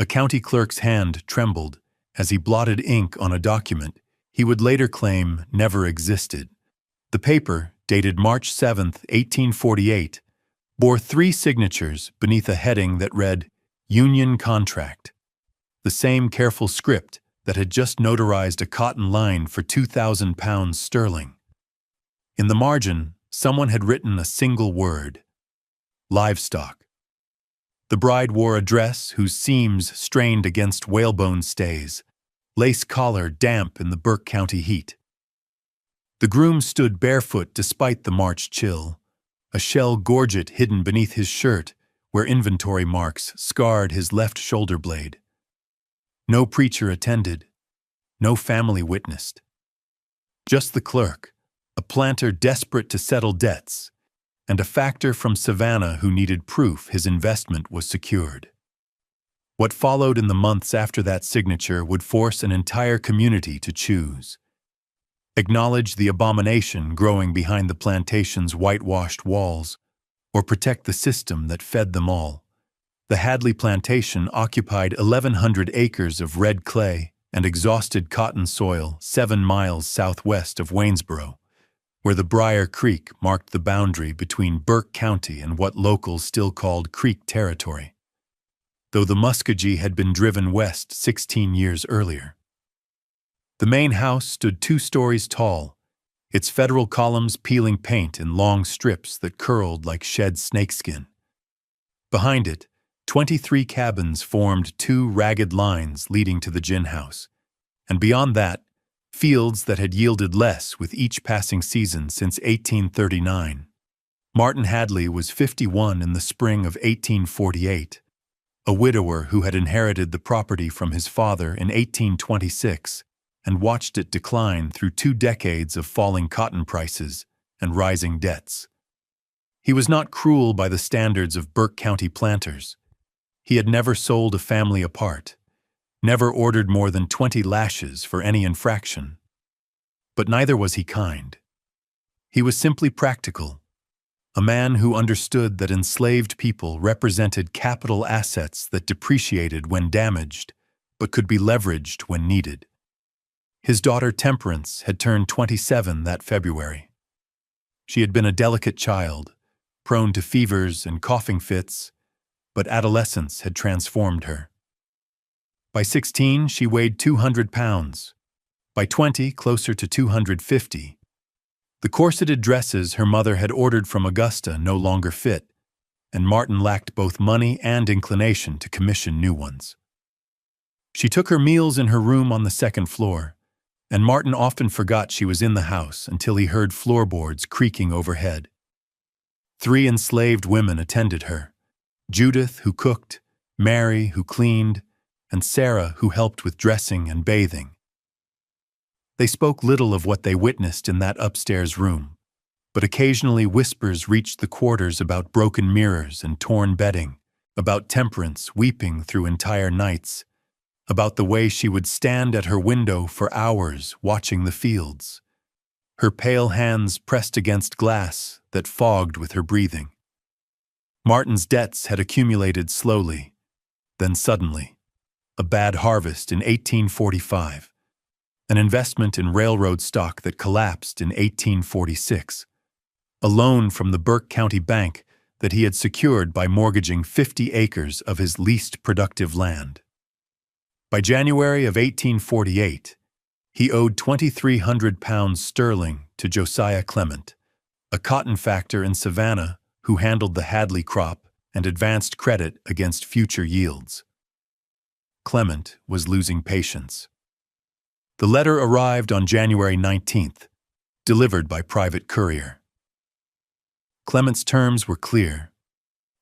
A county clerk's hand trembled as he blotted ink on a document he would later claim never existed. The paper, dated March 7, 1848, bore 3 signatures beneath a heading that read, Union Contract, the same careful script that had just notarized a cotton line for £2,000 sterling. In the margin, someone had written a single word, livestock. The bride wore a dress whose seams strained against whalebone stays, lace collar damp in the Burke County heat. The groom stood barefoot despite the March chill, a shell gorget hidden beneath his shirt where inventory marks scarred his left shoulder blade. No preacher attended, no family witnessed. Just the clerk, a planter desperate to settle debts, and a factor from Savannah who needed proof his investment was secured. What followed in the months after that signature would force an entire community to choose. Acknowledge the abomination growing behind the plantation's whitewashed walls, or protect the system that fed them all. The Hadley plantation occupied 1,100 acres of red clay and exhausted cotton soil 7 miles southwest of Waynesboro, where the Briar Creek marked the boundary between Burke County and what locals still called Creek Territory, though the Muskogee had been driven west 16 years earlier. The main house stood 2 stories tall, its federal columns peeling paint in long strips that curled like shed snakeskin. Behind it, 23 cabins formed 2 ragged lines leading to the gin house, and beyond that, fields that had yielded less with each passing season since 1839. Martin Hadley was 51 in the spring of 1848, a widower who had inherited the property from his father in 1826 and watched it decline through 2 decades of falling cotton prices and rising debts. He was not cruel by the standards of Burke County planters. He had never sold a family apart, never ordered more than 20 lashes for any infraction. But neither was he kind. He was simply practical, a man who understood that enslaved people represented capital assets that depreciated when damaged, but could be leveraged when needed. His daughter Temperance had turned 27 that February. She had been a delicate child, prone to fevers and coughing fits, but adolescence had transformed her. By 16, she weighed 200 pounds. By 20, closer to 250. The corseted dresses her mother had ordered from Augusta no longer fit, and Martin lacked both money and inclination to commission new ones. She took her meals in her room on the 2nd floor, and Martin often forgot she was in the house until he heard floorboards creaking overhead. 3 enslaved women attended her, Judith, who cooked, Mary, who cleaned, and Sarah, who helped with dressing and bathing. They spoke little of what they witnessed in that upstairs room, but occasionally whispers reached the quarters about broken mirrors and torn bedding, about Temperance weeping through entire nights, about the way she would stand at her window for hours watching the fields, her pale hands pressed against glass that fogged with her breathing. Martin's debts had accumulated slowly, then suddenly, a bad harvest in 1845, an investment in railroad stock that collapsed in 1846, a loan from the Burke County Bank that he had secured by mortgaging 50 acres of his least productive land. By January of 1848, he owed £2,300 sterling to Josiah Clement, a cotton factor in Savannah who handled the Hadley crop and advanced credit against future yields. Clement was losing patience. The letter arrived on January 19th, delivered by private courier. Clement's terms were clear: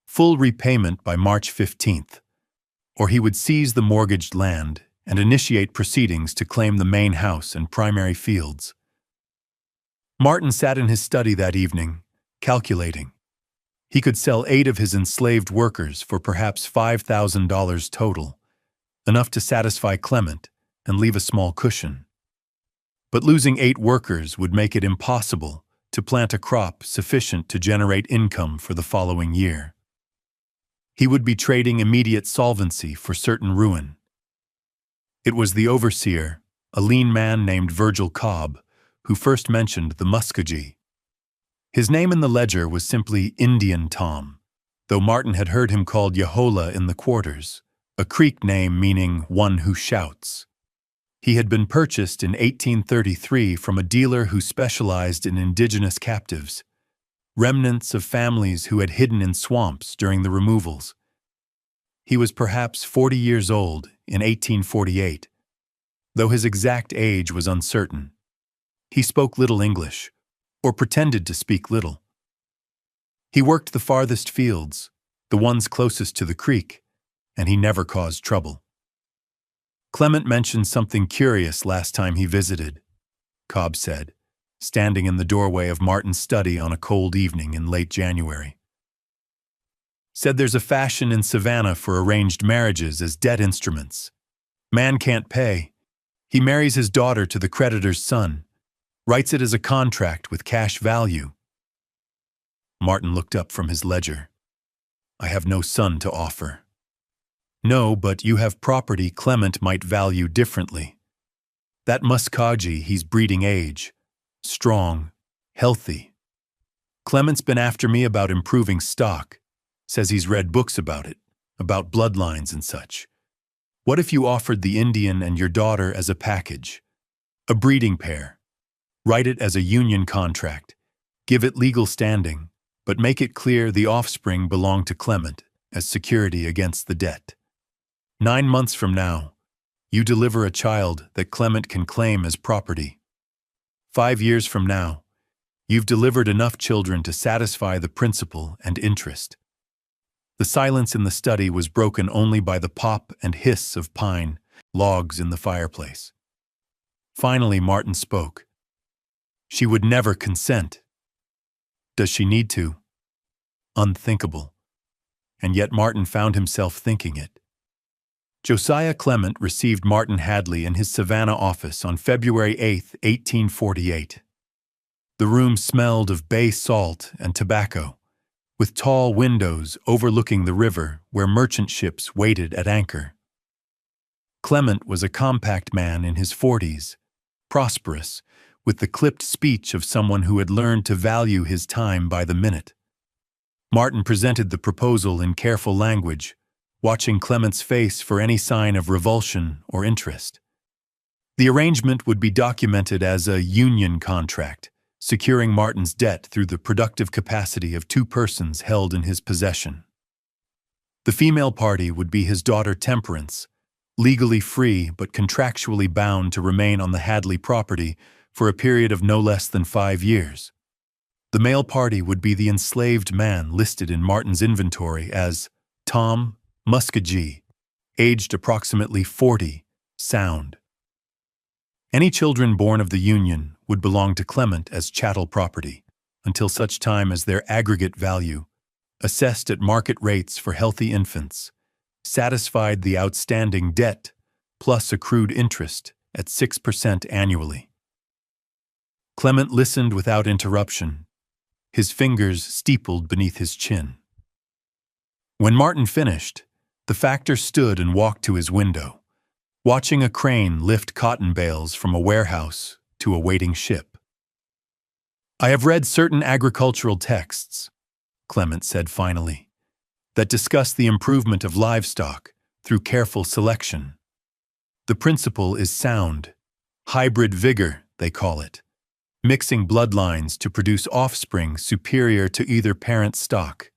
full repayment by March 15th, or he would seize the mortgaged land and initiate proceedings to claim the main house and primary fields. Martin sat in his study that evening, calculating. He could sell 8 of his enslaved workers for perhaps $5,000 total, enough to satisfy Clement and leave a small cushion. But losing 8 workers would make it impossible to plant a crop sufficient to generate income for the following year. He would be trading immediate solvency for certain ruin. It was the overseer, a lean man named Virgil Cobb, who first mentioned the muskogee. His name in the ledger was simply Indian Tom, though Martin had heard him called Yahola in the quarters, a Creek name meaning one who shouts. He had been purchased in 1833 from a dealer who specialized in indigenous captives, remnants of families who had hidden in swamps during the removals. He was perhaps 40 years old in 1848, though his exact age was uncertain. He spoke little English, or pretended to speak little. He worked the farthest fields, the ones closest to the creek, and he never caused trouble. Clement mentioned something curious last time he visited, Cobb said, standing in the doorway of Martin's study on a cold evening in late January. Said there's a fashion in Savannah for arranged marriages as debt instruments. Man can't pay. He marries his daughter to the creditor's son, writes it as a contract with cash value. Martin looked up from his ledger. I have no son to offer. No, but you have property Clement might value differently. That muskogee, he's breeding age. Strong, healthy. Clement's been after me about improving stock. Says he's read books about it, about bloodlines and such. What if you offered the Indian and your daughter as a package? A breeding pair. Write it as a union contract. Give it legal standing, but make it clear the offspring belong to Clement as security against the debt. 9 months from now, you deliver a child that Clement can claim as property. 5 years from now, you've delivered enough children to satisfy the principal and interest. The silence in the study was broken only by the pop and hiss of pine logs in the fireplace. Finally, Martin spoke. She would never consent. Does she need to? Unthinkable. And yet Martin found himself thinking it. Josiah Clement received Martin Hadley in his Savannah office on February 8, 1848. The room smelled of bay salt and tobacco, with tall windows overlooking the river where merchant ships waited at anchor. Clement was a compact man in his 40s, prosperous, with the clipped speech of someone who had learned to value his time by the minute. Martin presented the proposal in careful language, watching Clement's face for any sign of revulsion or interest. The arrangement would be documented as a union contract, securing Martin's debt through the productive capacity of 2 persons held in his possession. The female party would be his daughter Temperance, legally free but contractually bound to remain on the Hadley property for a period of no less than 5 years. The male party would be the enslaved man listed in Martin's inventory as Tom Muskogee, aged approximately 40, sound. Any children born of the union would belong to Clement as chattel property until such time as their aggregate value, assessed at market rates for healthy infants, satisfied the outstanding debt plus accrued interest at 6% annually. Clement listened without interruption, his fingers steepled beneath his chin. When Martin finished, the factor stood and walked to his window, watching a crane lift cotton bales from a warehouse to a waiting ship. I have read certain agricultural texts, Clement said finally, that discuss the improvement of livestock through careful selection. The principle is sound, hybrid vigor, they call it, mixing bloodlines to produce offspring superior to either parent stock.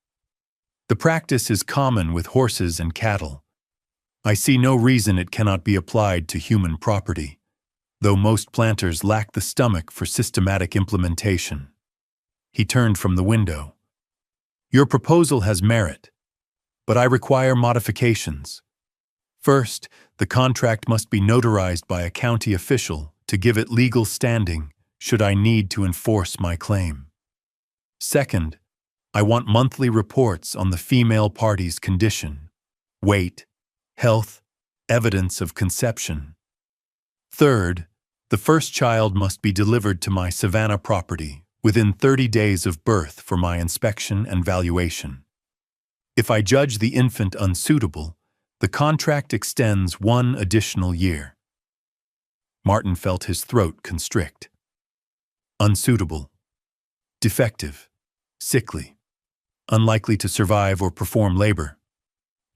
The practice is common with horses and cattle. I see no reason it cannot be applied to human property, though most planters lack the stomach for systematic implementation. He turned from the window. Your proposal has merit, but I require modifications. First, the contract must be notarized by a county official to give it legal standing should I need to enforce my claim. Second, I want monthly reports on the female party's condition, weight, health, evidence of conception. Third, the first child must be delivered to my Savannah property within 30 days of birth for my inspection and valuation. If I judge the infant unsuitable, the contract extends 1 additional year. Martin felt his throat constrict. Unsuitable. Defective. Sickly. Unlikely to survive or perform labor.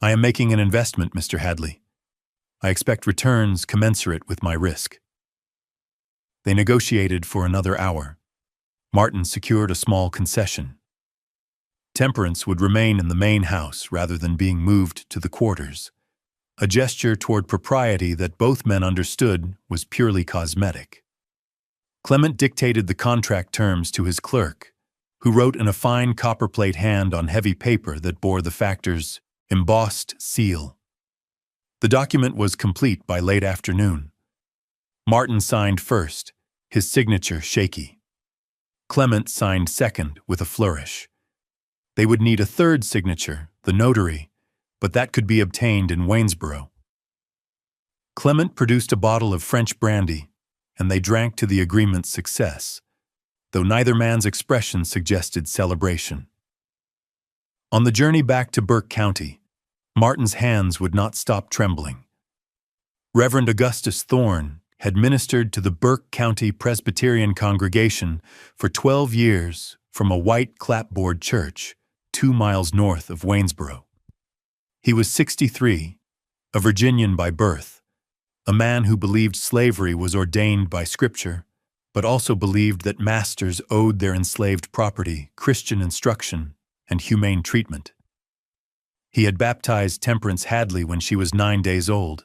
I am making an investment, Mr. Hadley. I expect returns commensurate with my risk. They negotiated for another hour. Martin secured a small concession. Temperance would remain in the main house rather than being moved to the quarters, a gesture toward propriety that both men understood was purely cosmetic. Clement dictated the contract terms to his clerk, who wrote in a fine copperplate hand on heavy paper that bore the factor's embossed seal. The document was complete by late afternoon. Martin signed first, his signature shaky. Clement signed second with a flourish. They would need a third signature, the notary, but that could be obtained in Waynesboro. Clement produced a bottle of French brandy, and they drank to the agreement's success, though neither man's expression suggested celebration. On the journey back to Burke County, Martin's hands would not stop trembling. Reverend Augustus Thorne had ministered to the Burke County Presbyterian congregation for 12 years from a white clapboard church 2 miles north of Waynesboro. He was 63, a Virginian by birth, a man who believed slavery was ordained by Scripture, but also believed that masters owed their enslaved property Christian instruction and humane treatment. He had baptized Temperance Hadley when she was 9 days old.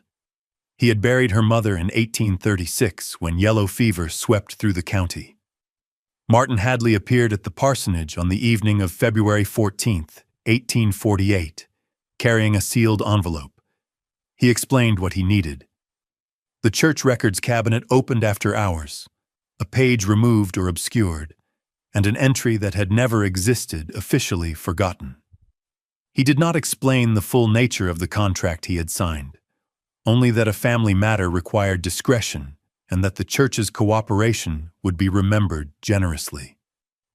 He had buried her mother in 1836 when yellow fever swept through the county. Martin Hadley appeared at the parsonage on the evening of February 14, 1848, carrying a sealed envelope. He explained what he needed. The church records cabinet opened after hours, a page removed or obscured, and an entry that had never existed officially forgotten. He did not explain the full nature of the contract he had signed, only that a family matter required discretion and that the church's cooperation would be remembered generously.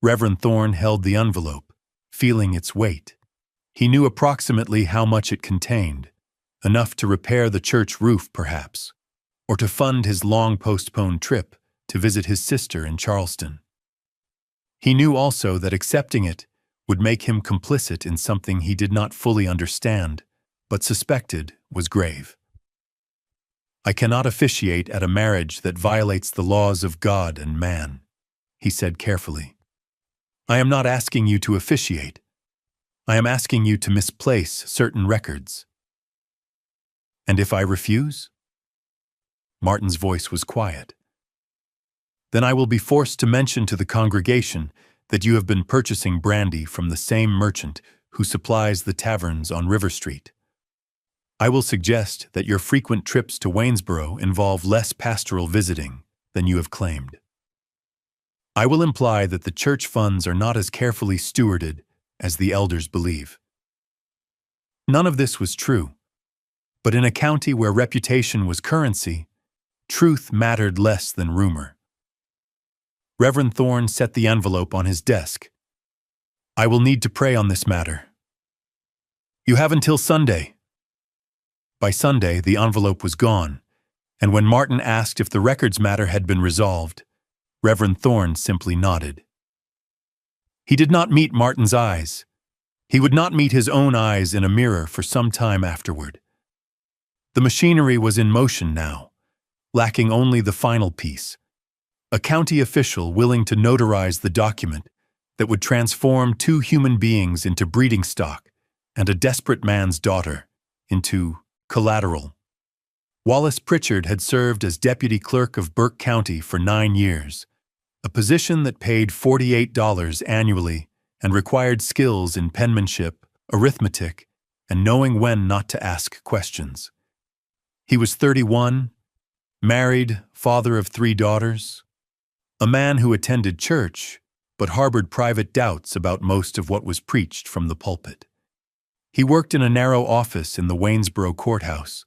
Reverend Thorne held the envelope, feeling its weight. He knew approximately how much it contained, enough to repair the church roof perhaps, or to fund his long-postponed trip to visit his sister in Charleston. He knew also that accepting it would make him complicit in something he did not fully understand, but suspected was grave. I cannot officiate at a marriage that violates the laws of God and man, he said carefully. I am not asking you to officiate. I am asking you to misplace certain records. And if I refuse? Martin's voice was quiet. Then I will be forced to mention to the congregation that you have been purchasing brandy from the same merchant who supplies the taverns on River Street. I will suggest that your frequent trips to Waynesboro involve less pastoral visiting than you have claimed. I will imply that the church funds are not as carefully stewarded as the elders believe. None of this was true, but in a county where reputation was currency, truth mattered less than rumor. Reverend Thorne set the envelope on his desk. I will need to pray on this matter. You have until Sunday. By Sunday, the envelope was gone, and when Martin asked if the records matter had been resolved, Reverend Thorne simply nodded. He did not meet Martin's eyes. He would not meet his own eyes in a mirror for some time afterward. The machinery was in motion now, lacking only the final piece, a county official willing to notarize the document that would transform 2 human beings into breeding stock and a desperate man's daughter into collateral. Wallace Pritchard had served as deputy clerk of Burke County for 9 years, a position that paid $48 annually and required skills in penmanship, arithmetic, and knowing when not to ask questions. He was 31, married, father of 3 daughters, a man who attended church but harbored private doubts about most of what was preached from the pulpit. He worked in a narrow office in the Waynesboro courthouse,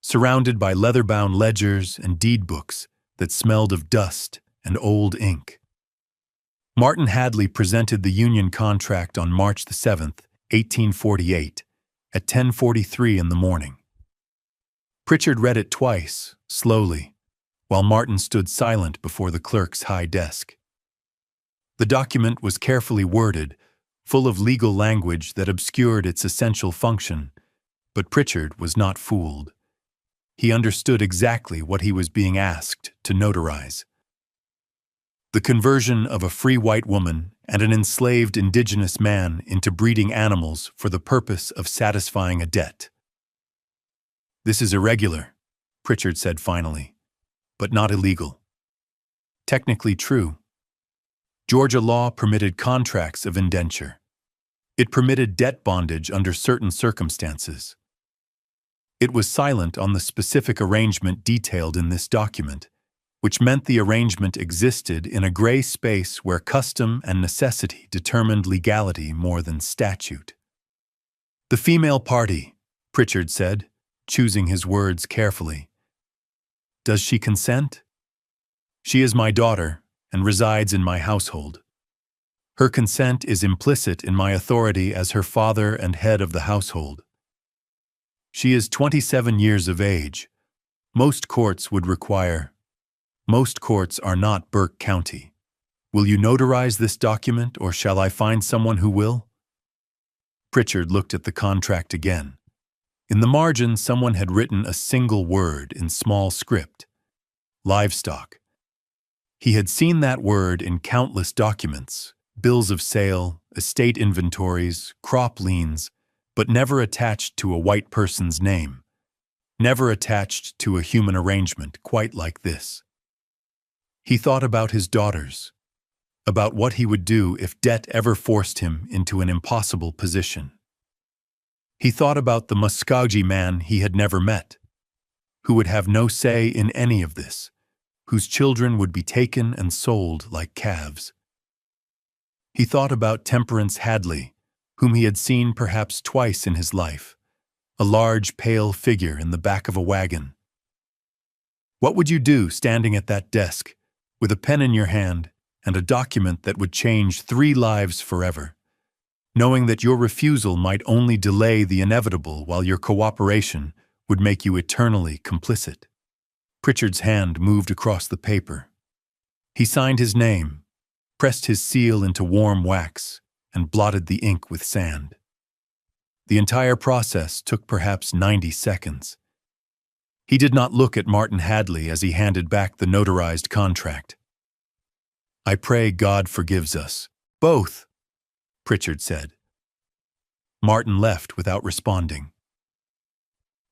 surrounded by leather-bound ledgers and deed books that smelled of dust and old ink. Martin Hadley presented the union contract on March 7, 1848, at 10:43 in the morning. Pritchard read it twice, slowly, while Martin stood silent before the clerk's high desk. The document was carefully worded, full of legal language that obscured its essential function, but Pritchard was not fooled. He understood exactly what he was being asked to notarize. The conversion of a free white woman and an enslaved indigenous man into breeding animals for the purpose of satisfying a debt. "This is irregular," Pritchard said finally, "but not illegal. Technically true. Georgia law permitted contracts of indenture. It permitted debt bondage under certain circumstances. It was silent on the specific arrangement detailed in this document, which meant the arrangement existed in a gray space where custom and necessity determined legality more than statute. The female party," Pritchard said, choosing his words carefully. "Does she consent? She is my daughter and resides in my household. Her consent is implicit in my authority as her father and head of the household. She is 27 years of age. Most courts are not Burke County. Will you notarize this document, or shall I find someone who will?" Pritchard looked at the contract again. In the margin, someone had written a single word in small script: livestock. He had seen that word in countless documents, bills of sale, estate inventories, crop liens, but never attached to a white person's name, never attached to a human arrangement quite like this. He thought about his daughters, about what he would do if debt ever forced him into an impossible position. He thought about the Muskogee man he had never met, who would have no say in any of this, whose children would be taken and sold like calves. He thought about Temperance Hadley, whom he had seen perhaps twice in his life, a large, pale figure in the back of a wagon. What would you do standing at that desk, with a pen in your hand and a document that would change 3 lives forever, knowing that your refusal might only delay the inevitable while your cooperation would make you eternally complicit? Pritchard's hand moved across the paper. He signed his name, pressed his seal into warm wax, and blotted the ink with sand. The entire process took perhaps 90 seconds. He did not look at Martin Hadley as he handed back the notarized contract. "I pray God forgives us, both," Pritchard said. Martin left without responding.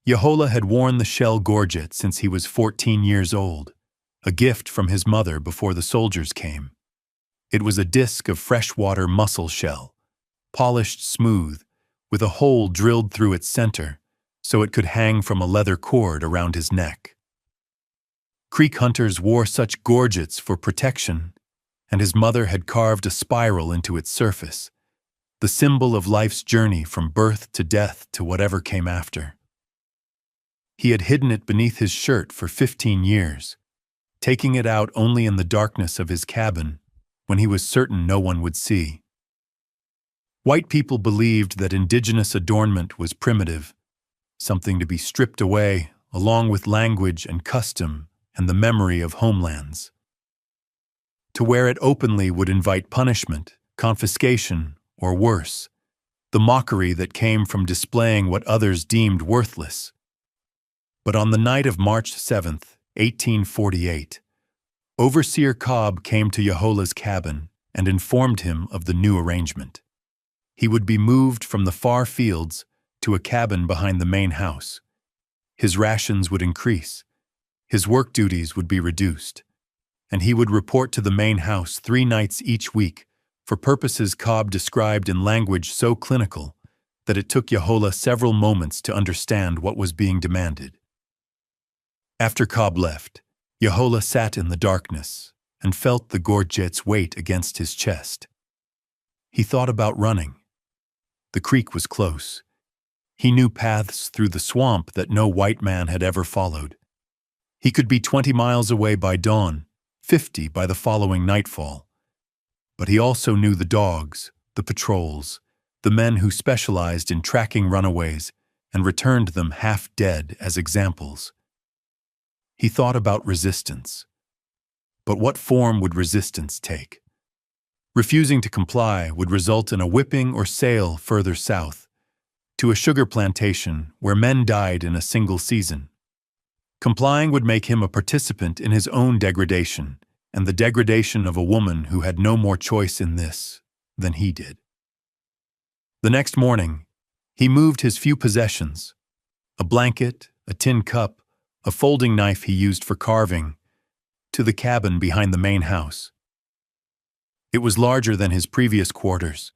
Yehola had worn the shell gorget since he was 14 years old, a gift from his mother before the soldiers came. It was a disc of freshwater mussel shell, polished smooth, with a hole drilled through its center, so it could hang from a leather cord around his neck. Creek hunters wore such gorgets for protection, and his mother had carved a spiral into its surface, the symbol of life's journey from birth to death to whatever came after. He had hidden it beneath his shirt for 15 years, taking it out only in the darkness of his cabin, when he was certain no one would see. White people believed that indigenous adornment was primitive, something to be stripped away, along with language and custom and the memory of homelands. To wear it openly would invite punishment, confiscation, or worse, the mockery that came from displaying what others deemed worthless. But on the night of March 7th, 1848, Overseer Cobb came to Yehola's cabin and informed him of the new arrangement. He would be moved from the far fields to a cabin behind the main house. His rations would increase, his work duties would be reduced, and he would report to the main house 3 nights each week for purposes Cobb described in language so clinical that it took Yehola several moments to understand what was being demanded. After Cobb left, Yehola sat in the darkness and felt the gorget's weight against his chest. He thought about running. The creek was close. He knew paths through the swamp that no white man had ever followed. He could be 20 miles away by dawn, 50 by the following nightfall. But he also knew the dogs, the patrols, the men who specialized in tracking runaways and returned them half dead as examples. He thought about resistance. But what form would resistance take? Refusing to comply would result in a whipping or sale further south, to a sugar plantation where men died in a single season. Complying would make him a participant in his own degradation, and the degradation of a woman who had no more choice in this than he did. The next morning, he moved his few possessions, a blanket, a tin cup, a folding knife he used for carving, to the cabin behind the main house. It was larger than his previous quarters,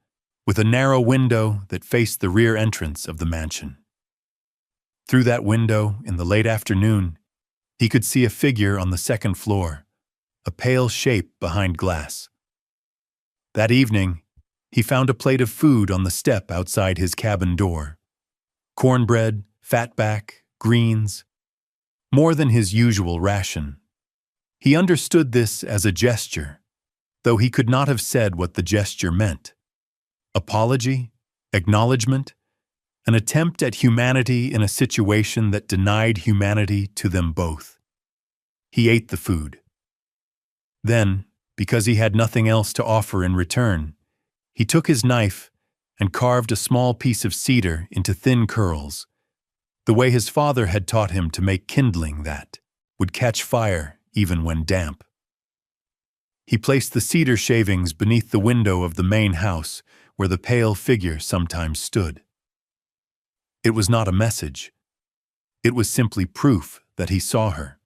with a narrow window that faced the rear entrance of the mansion. Through that window, in the late afternoon, he could see a figure on the second floor, a pale shape behind glass. That evening, he found a plate of food on the step outside his cabin door. Cornbread, fatback, greens, more than his usual ration. He understood this as a gesture, though he could not have said what the gesture meant. Apology, acknowledgement, an attempt at humanity in a situation that denied humanity to them both. He ate the food. Then, because he had nothing else to offer in return, he took his knife and carved a small piece of cedar into thin curls, the way his father had taught him to make kindling that would catch fire even when damp. He placed the cedar shavings beneath the window of the main house where the pale figure sometimes stood. It was not a message. It was simply proof that he saw her.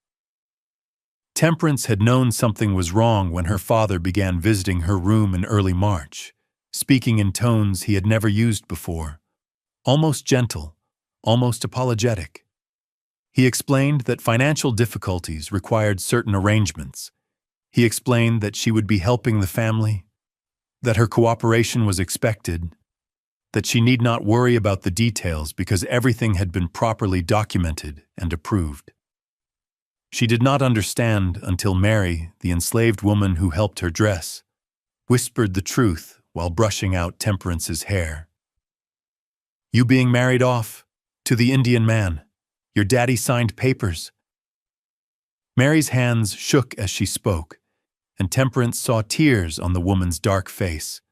Temperance had known something was wrong when her father began visiting her room in early March, speaking in tones he had never used before, almost gentle, almost apologetic. He explained that financial difficulties required certain arrangements. He explained that she would be helping the family, that her cooperation was expected, that she need not worry about the details because everything had been properly documented and approved. She did not understand until Mary, the enslaved woman who helped her dress, whispered the truth while brushing out Temperance's hair. "You being married off to the Indian man. Your daddy signed papers." Mary's hands shook as she spoke, and Temperance saw tears on the woman's dark face,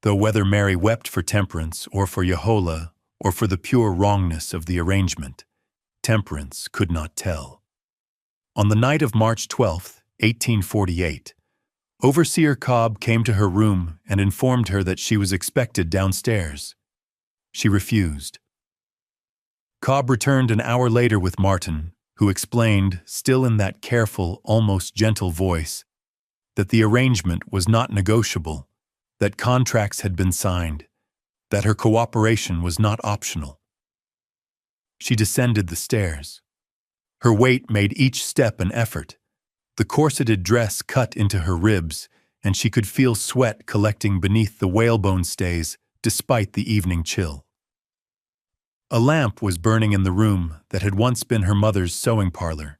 though whether Mary wept for Temperance or for Yehola or for the pure wrongness of the arrangement, Temperance could not tell. On the night of March 12, 1848, Overseer Cobb came to her room and informed her that she was expected downstairs. She refused. Cobb returned an hour later with Martin, who explained, still in that careful, almost gentle voice, that the arrangement was not negotiable, that contracts had been signed, that her cooperation was not optional. She descended the stairs. Her weight made each step an effort. The corseted dress cut into her ribs, and she could feel sweat collecting beneath the whalebone stays despite the evening chill. A lamp was burning in the room that had once been her mother's sewing parlor,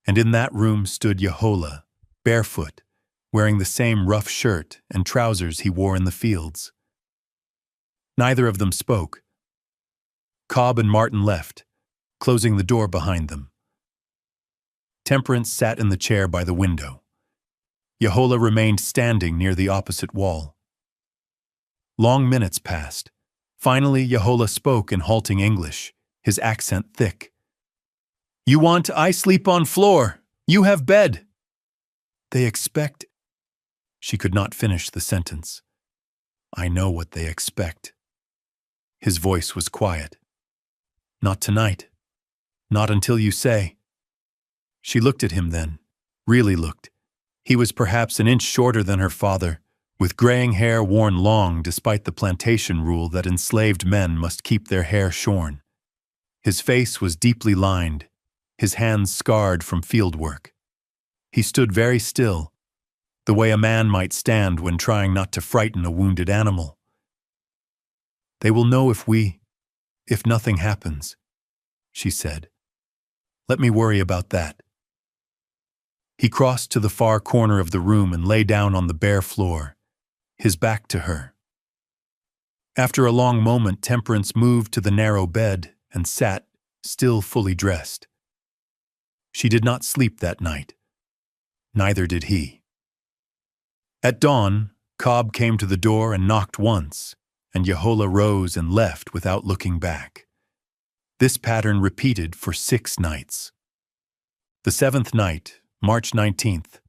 and in that room stood Yehola, barefoot, wearing the same rough shirt and trousers he wore in the fields. Neither of them spoke. Cobb and Martin left, closing the door behind them. Temperance sat in the chair by the window. Yehola remained standing near the opposite wall. Long minutes passed. Finally, Yehola spoke in halting English, his accent thick. "You want I sleep on floor. You have bed." "They expect—" She could not finish the sentence. "I know what they expect." His voice was quiet. "Not tonight. Not until you say." She looked at him then, really looked. He was perhaps an inch shorter than her father, with graying hair worn long despite the plantation rule that enslaved men must keep their hair shorn. His face was deeply lined, his hands scarred from field work. He stood very still, the way a man might stand when trying not to frighten a wounded animal. "They will know if nothing happens," she said. "Let me worry about that." He crossed to the far corner of the room and lay down on the bare floor, his back to her. After a long moment, Temperance moved to the narrow bed and sat, still fully dressed. She did not sleep that night. Neither did he. At dawn, Cobb came to the door and knocked once, and Yehola rose and left without looking back. This pattern repeated for 6 nights. The 7th night, March 19th,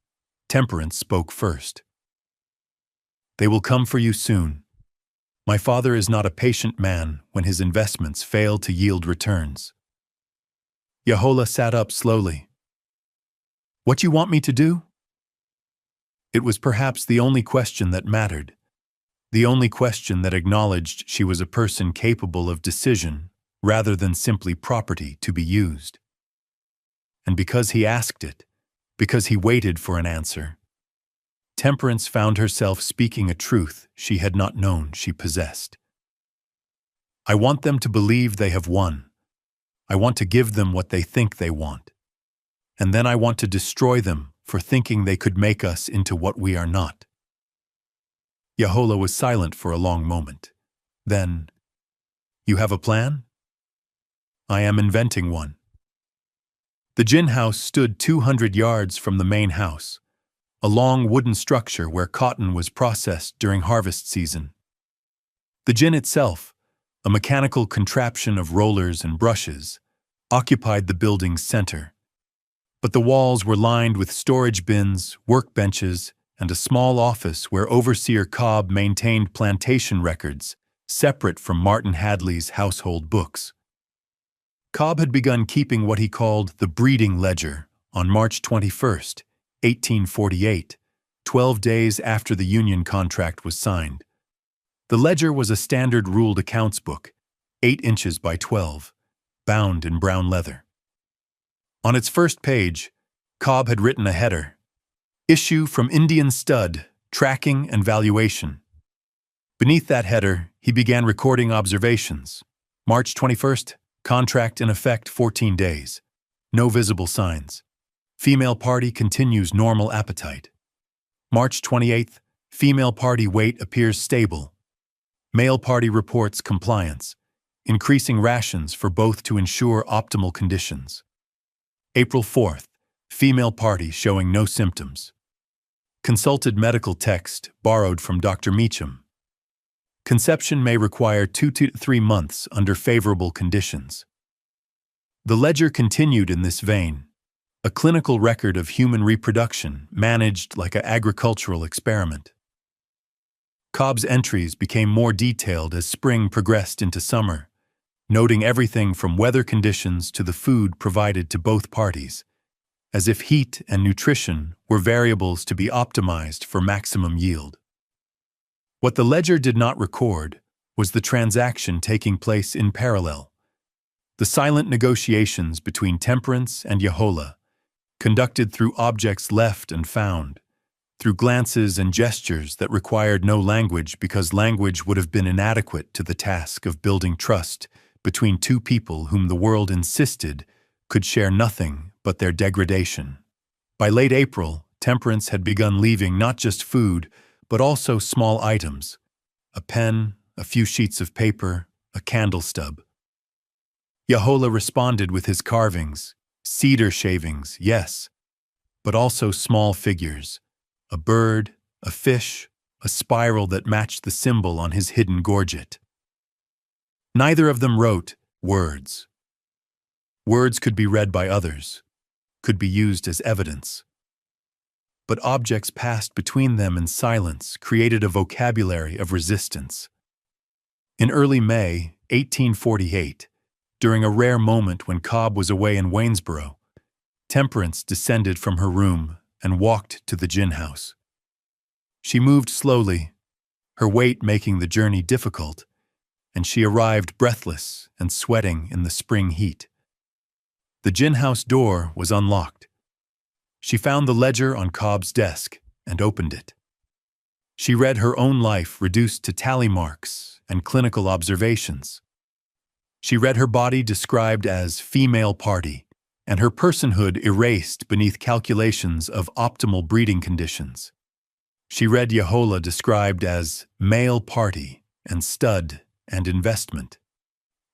Temperance spoke first. "They will come for you soon. My father is not a patient man when his investments fail to yield returns." Yehola sat up slowly. "What you want me to do?" It was perhaps the only question that mattered, the only question that acknowledged she was a person capable of decision rather than simply property to be used. And because he asked it, because he waited for an answer, Temperance found herself speaking a truth she had not known she possessed. "I want them to believe they have won. I want to give them what they think they want. And then I want to destroy them for thinking they could make us into what we are not." Yehola was silent for a long moment. Then, "You have a plan?" "I am inventing one." The gin house stood 200 yards from the main house, a long wooden structure where cotton was processed during harvest season. The gin itself, a mechanical contraption of rollers and brushes, occupied the building's center. But the walls were lined with storage bins, workbenches, and a small office where Overseer Cobb maintained plantation records, separate from Martin Hadley's household books. Cobb had begun keeping what he called the breeding ledger on March 21st, 1848, 12 days after the Union contract was signed. The ledger was a standard ruled accounts book, 8 inches by 12, bound in brown leather. On its first page, Cobb had written a header, "Issue from Indian Stud, Tracking and Valuation." Beneath that header, he began recording observations. March 21st, contract in effect 14 days. No visible signs. Female party continues normal appetite. March 28th, female party weight appears stable. Male party reports compliance, increasing rations for both to ensure optimal conditions. April 4th, female party showing no symptoms. Consulted medical text borrowed from Dr. Meacham. Conception may require 2 to 3 months under favorable conditions. The ledger continued in this vein, a clinical record of human reproduction managed like an agricultural experiment. Cobb's entries became more detailed as spring progressed into summer, noting everything from weather conditions to the food provided to both parties, as if heat and nutrition were variables to be optimized for maximum yield. What the ledger did not record was the transaction taking place in parallel, the silent negotiations between Temperance and Yehola, conducted through objects left and found, through glances and gestures that required no language because language would have been inadequate to the task of building trust between two people whom the world insisted could share nothing but their degradation. By late April, Temperance had begun leaving not just food, but also small items, a pen, a few sheets of paper, a candle stub. Yehola responded with his carvings, cedar shavings, yes, but also small figures, a bird, a fish, a spiral that matched the symbol on his hidden gorget. Neither of them wrote words. Words could be read by others, could be used as evidence. But objects passed between them in silence created a vocabulary of resistance. In early May 1848, during a rare moment when Cobb was away in Waynesboro, Temperance descended from her room and walked to the gin house. She moved slowly, her weight making the journey difficult, and she arrived breathless and sweating in the spring heat. The gin house door was unlocked. She found the ledger on Cobb's desk and opened it. She read her own life reduced to tally marks and clinical observations. She read her body described as female party and her personhood erased beneath calculations of optimal breeding conditions. She read Yehola described as male party and stud and investment.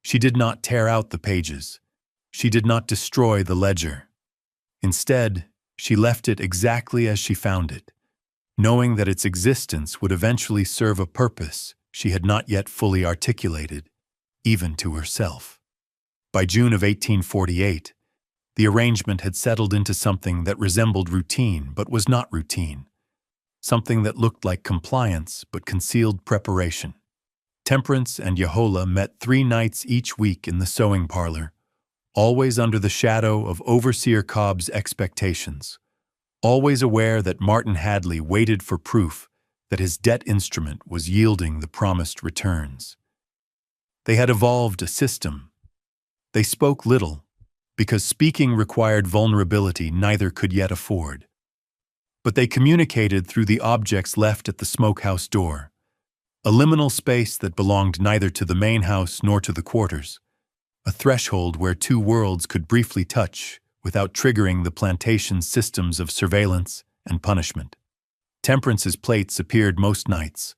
She did not tear out the pages. She did not destroy the ledger. Instead, she left it exactly as she found it, knowing that its existence would eventually serve a purpose she had not yet fully articulated, even to herself. By June of 1848, the arrangement had settled into something that resembled routine but was not routine, something that looked like compliance but concealed preparation. Temperance and Yehola met 3 nights each week in the sewing parlor, always under the shadow of Overseer Cobb's expectations, always aware that Martin Hadley waited for proof that his debt instrument was yielding the promised returns. They had evolved a system. They spoke little, because speaking required vulnerability neither could yet afford. But they communicated through the objects left at the smokehouse door, a liminal space that belonged neither to the main house nor to the quarters, a threshold where 2 worlds could briefly touch without triggering the plantation's systems of surveillance and punishment. Temperance's plates appeared most nights: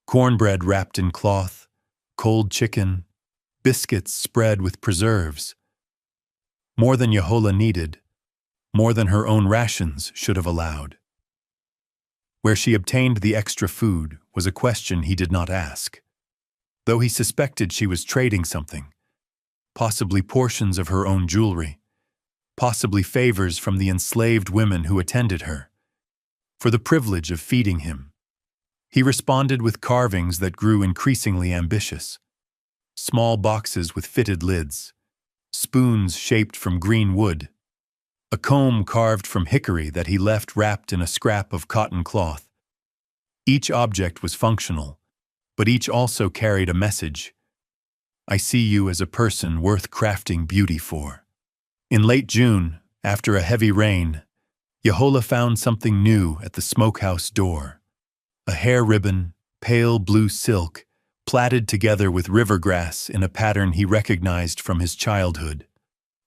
cornbread wrapped in cloth, cold chicken, biscuits spread with preserves. More than Yehola needed, more than her own rations should have allowed. Where she obtained the extra food was a question he did not ask, though he suspected she was trading something, possibly portions of her own jewelry, possibly favors from the enslaved women who attended her, for the privilege of feeding him. He responded with carvings that grew increasingly ambitious: small boxes with fitted lids, spoons shaped from green wood, a comb carved from hickory that he left wrapped in a scrap of cotton cloth. Each object was functional, but each also carried a message: I see you as a person worth crafting beauty for. In late June, after a heavy rain, Yehola found something new at the smokehouse door: a hair ribbon, pale blue silk, plaited together with river grass in a pattern he recognized from his childhood,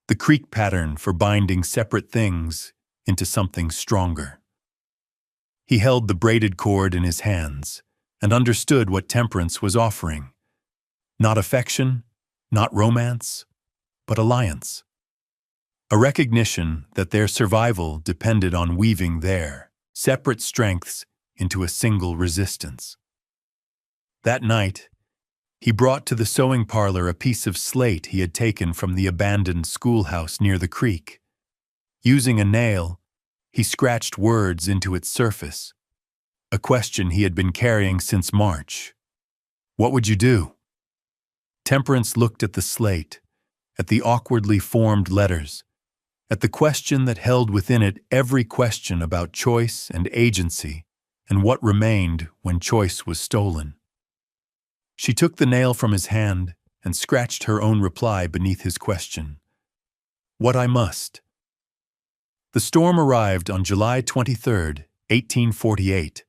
the creek pattern for binding separate things into something stronger. He held the braided cord in his hands and understood what Temperance was offering: not affection, not romance, but alliance. A recognition that their survival depended on weaving their separate strengths into a single resistance. That night, he brought to the sewing parlor a piece of slate he had taken from the abandoned schoolhouse near the creek. Using a nail, he scratched words into its surface, a question he had been carrying since March. What would you do? Temperance looked at the slate, at the awkwardly formed letters, at the question that held within it every question about choice and agency and what remained when choice was stolen. She took the nail from his hand and scratched her own reply beneath his question: what I must. The storm arrived on July 23, 1848,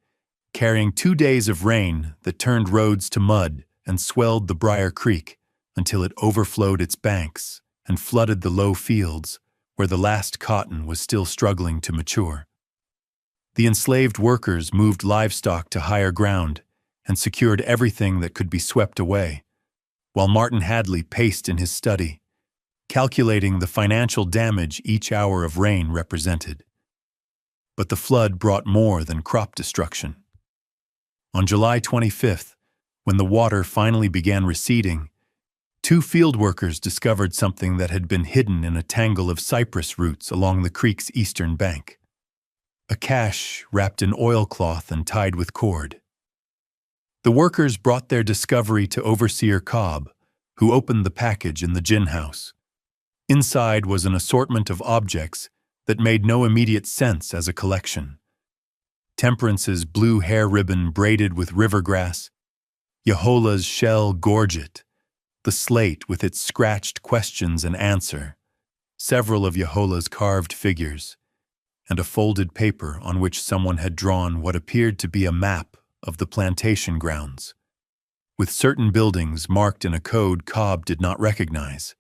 carrying 2 days of rain that turned roads to mud and swelled the Briar Creek until it overflowed its banks and flooded the low fields where the last cotton was still struggling to mature. The enslaved workers moved livestock to higher ground and secured everything that could be swept away, while Martin Hadley paced in his study, calculating the financial damage each hour of rain represented. But the flood brought more than crop destruction. On July 25th, when the water finally began receding, 2 field workers discovered something that had been hidden in a tangle of cypress roots along the creek's eastern bank: a cache wrapped in oilcloth and tied with cord. The workers brought their discovery to Overseer Cobb, who opened the package in the gin house. Inside was an assortment of objects that made no immediate sense as a collection: Temperance's blue hair ribbon braided with river grass, Yehola's shell gorget, the slate with its scratched questions and answer, several of Yehola's carved figures, and a folded paper on which someone had drawn what appeared to be a map of the plantation grounds, with certain buildings marked in a code Cobb did not recognize.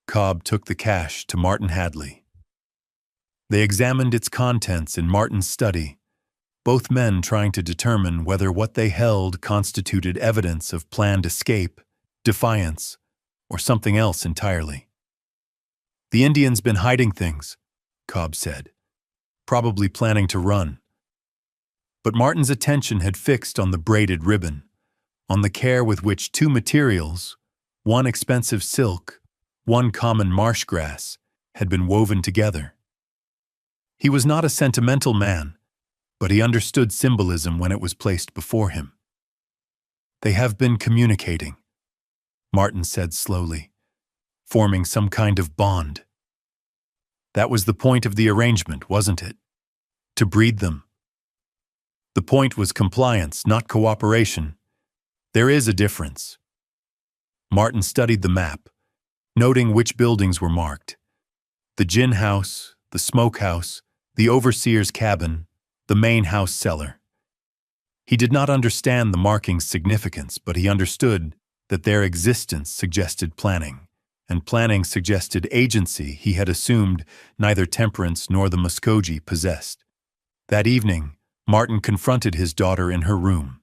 Cobb took the cache to Martin Hadley. They examined its contents in Martin's study, both men trying to determine whether what they held constituted evidence of planned escape, defiance, or something else entirely. "The Indian's been hiding things," Cobb said, "probably planning to run." But Martin's attention had fixed on the braided ribbon, on the care with which two materials, one expensive silk, one common marsh grass, had been woven together. He was not a sentimental man, but he understood symbolism when it was placed before him. "They have been communicating," Martin said slowly, "forming some kind of bond. That was the point of the arrangement, wasn't it? To breed them. The point was compliance, not cooperation. There is a difference." Martin studied the map, noting which buildings were marked: the gin house, the smokehouse, the overseer's cabin, the main house cellar. He did not understand the marking's significance, but he understood that their existence suggested planning, and planning suggested agency he had assumed neither Temperance nor the Muskogee possessed. That evening, Martin confronted his daughter in her room.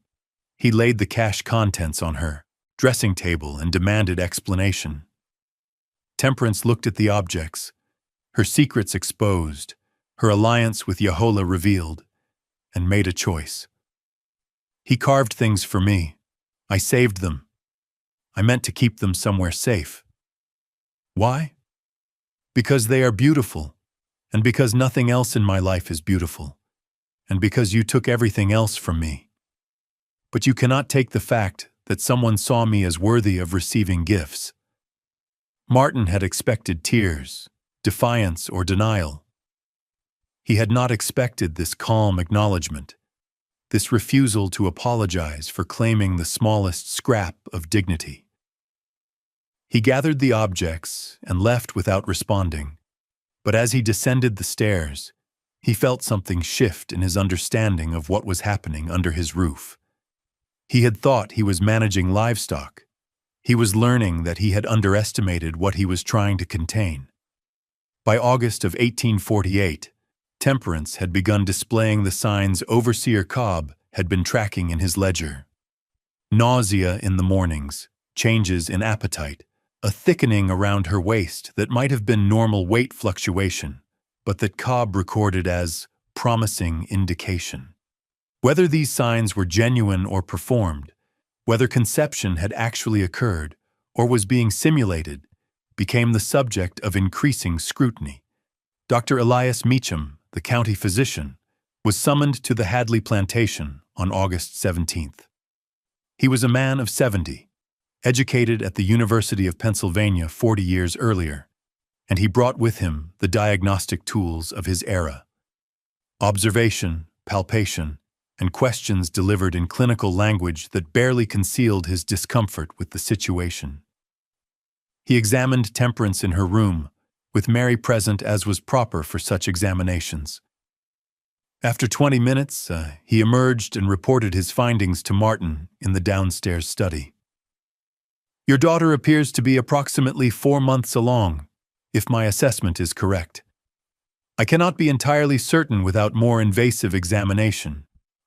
He laid the cash contents on her dressing table and demanded explanation. Temperance looked at the objects, her secrets exposed, her alliance with Yahola revealed, and made a choice. "He carved things for me. I saved them. I meant to keep them somewhere safe." "Why?" "Because they are beautiful, and because nothing else in my life is beautiful, and because you took everything else from me. But you cannot take the fact that someone saw me as worthy of receiving gifts." Martin had expected tears, defiance, or denial. He had not expected this calm acknowledgement, this refusal to apologize for claiming the smallest scrap of dignity. He gathered the objects and left without responding, but as he descended the stairs, he felt something shift in his understanding of what was happening under his roof. He had thought he was managing livestock. He was learning that he had underestimated what he was trying to contain. By August of 1848, Temperance had begun displaying the signs Overseer Cobb had been tracking in his ledger. Nausea in the mornings, changes in appetite, a thickening around her waist that might have been normal weight fluctuation, but that Cobb recorded as promising indication. Whether these signs were genuine or performed, whether conception had actually occurred or was being simulated, became the subject of increasing scrutiny. Dr. Elias Meacham, the county physician, was summoned to the Hadley Plantation on August 17th. He was a man of 70, educated at the University of Pennsylvania 40 years earlier, and he brought with him the diagnostic tools of his era: observation, palpation, and questions delivered in clinical language that barely concealed his discomfort with the situation. He examined Temperance in her room, with Mary present as was proper for such examinations. After 20 minutes, he emerged and reported his findings to Martin in the downstairs study. "Your daughter appears to be approximately 4 months along, if my assessment is correct. I cannot be entirely certain without more invasive examination,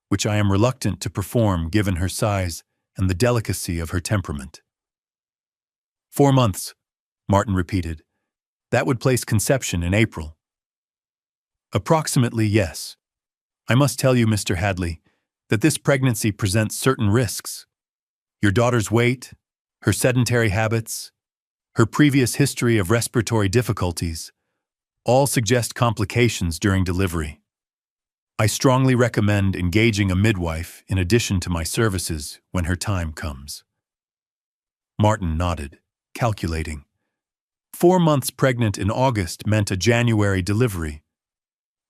which I am reluctant to perform given her size and the delicacy of her temperament." 4 months, Martin repeated. "That would place conception in April." "Approximately, yes. I must tell you, Mr. Hadley, that this pregnancy presents certain risks. Your daughter's weight, her sedentary habits, her previous history of respiratory difficulties, all suggest complications during delivery. I strongly recommend engaging a midwife in addition to my services when her time comes." Martin nodded, calculating. 4 months pregnant in August meant a January delivery.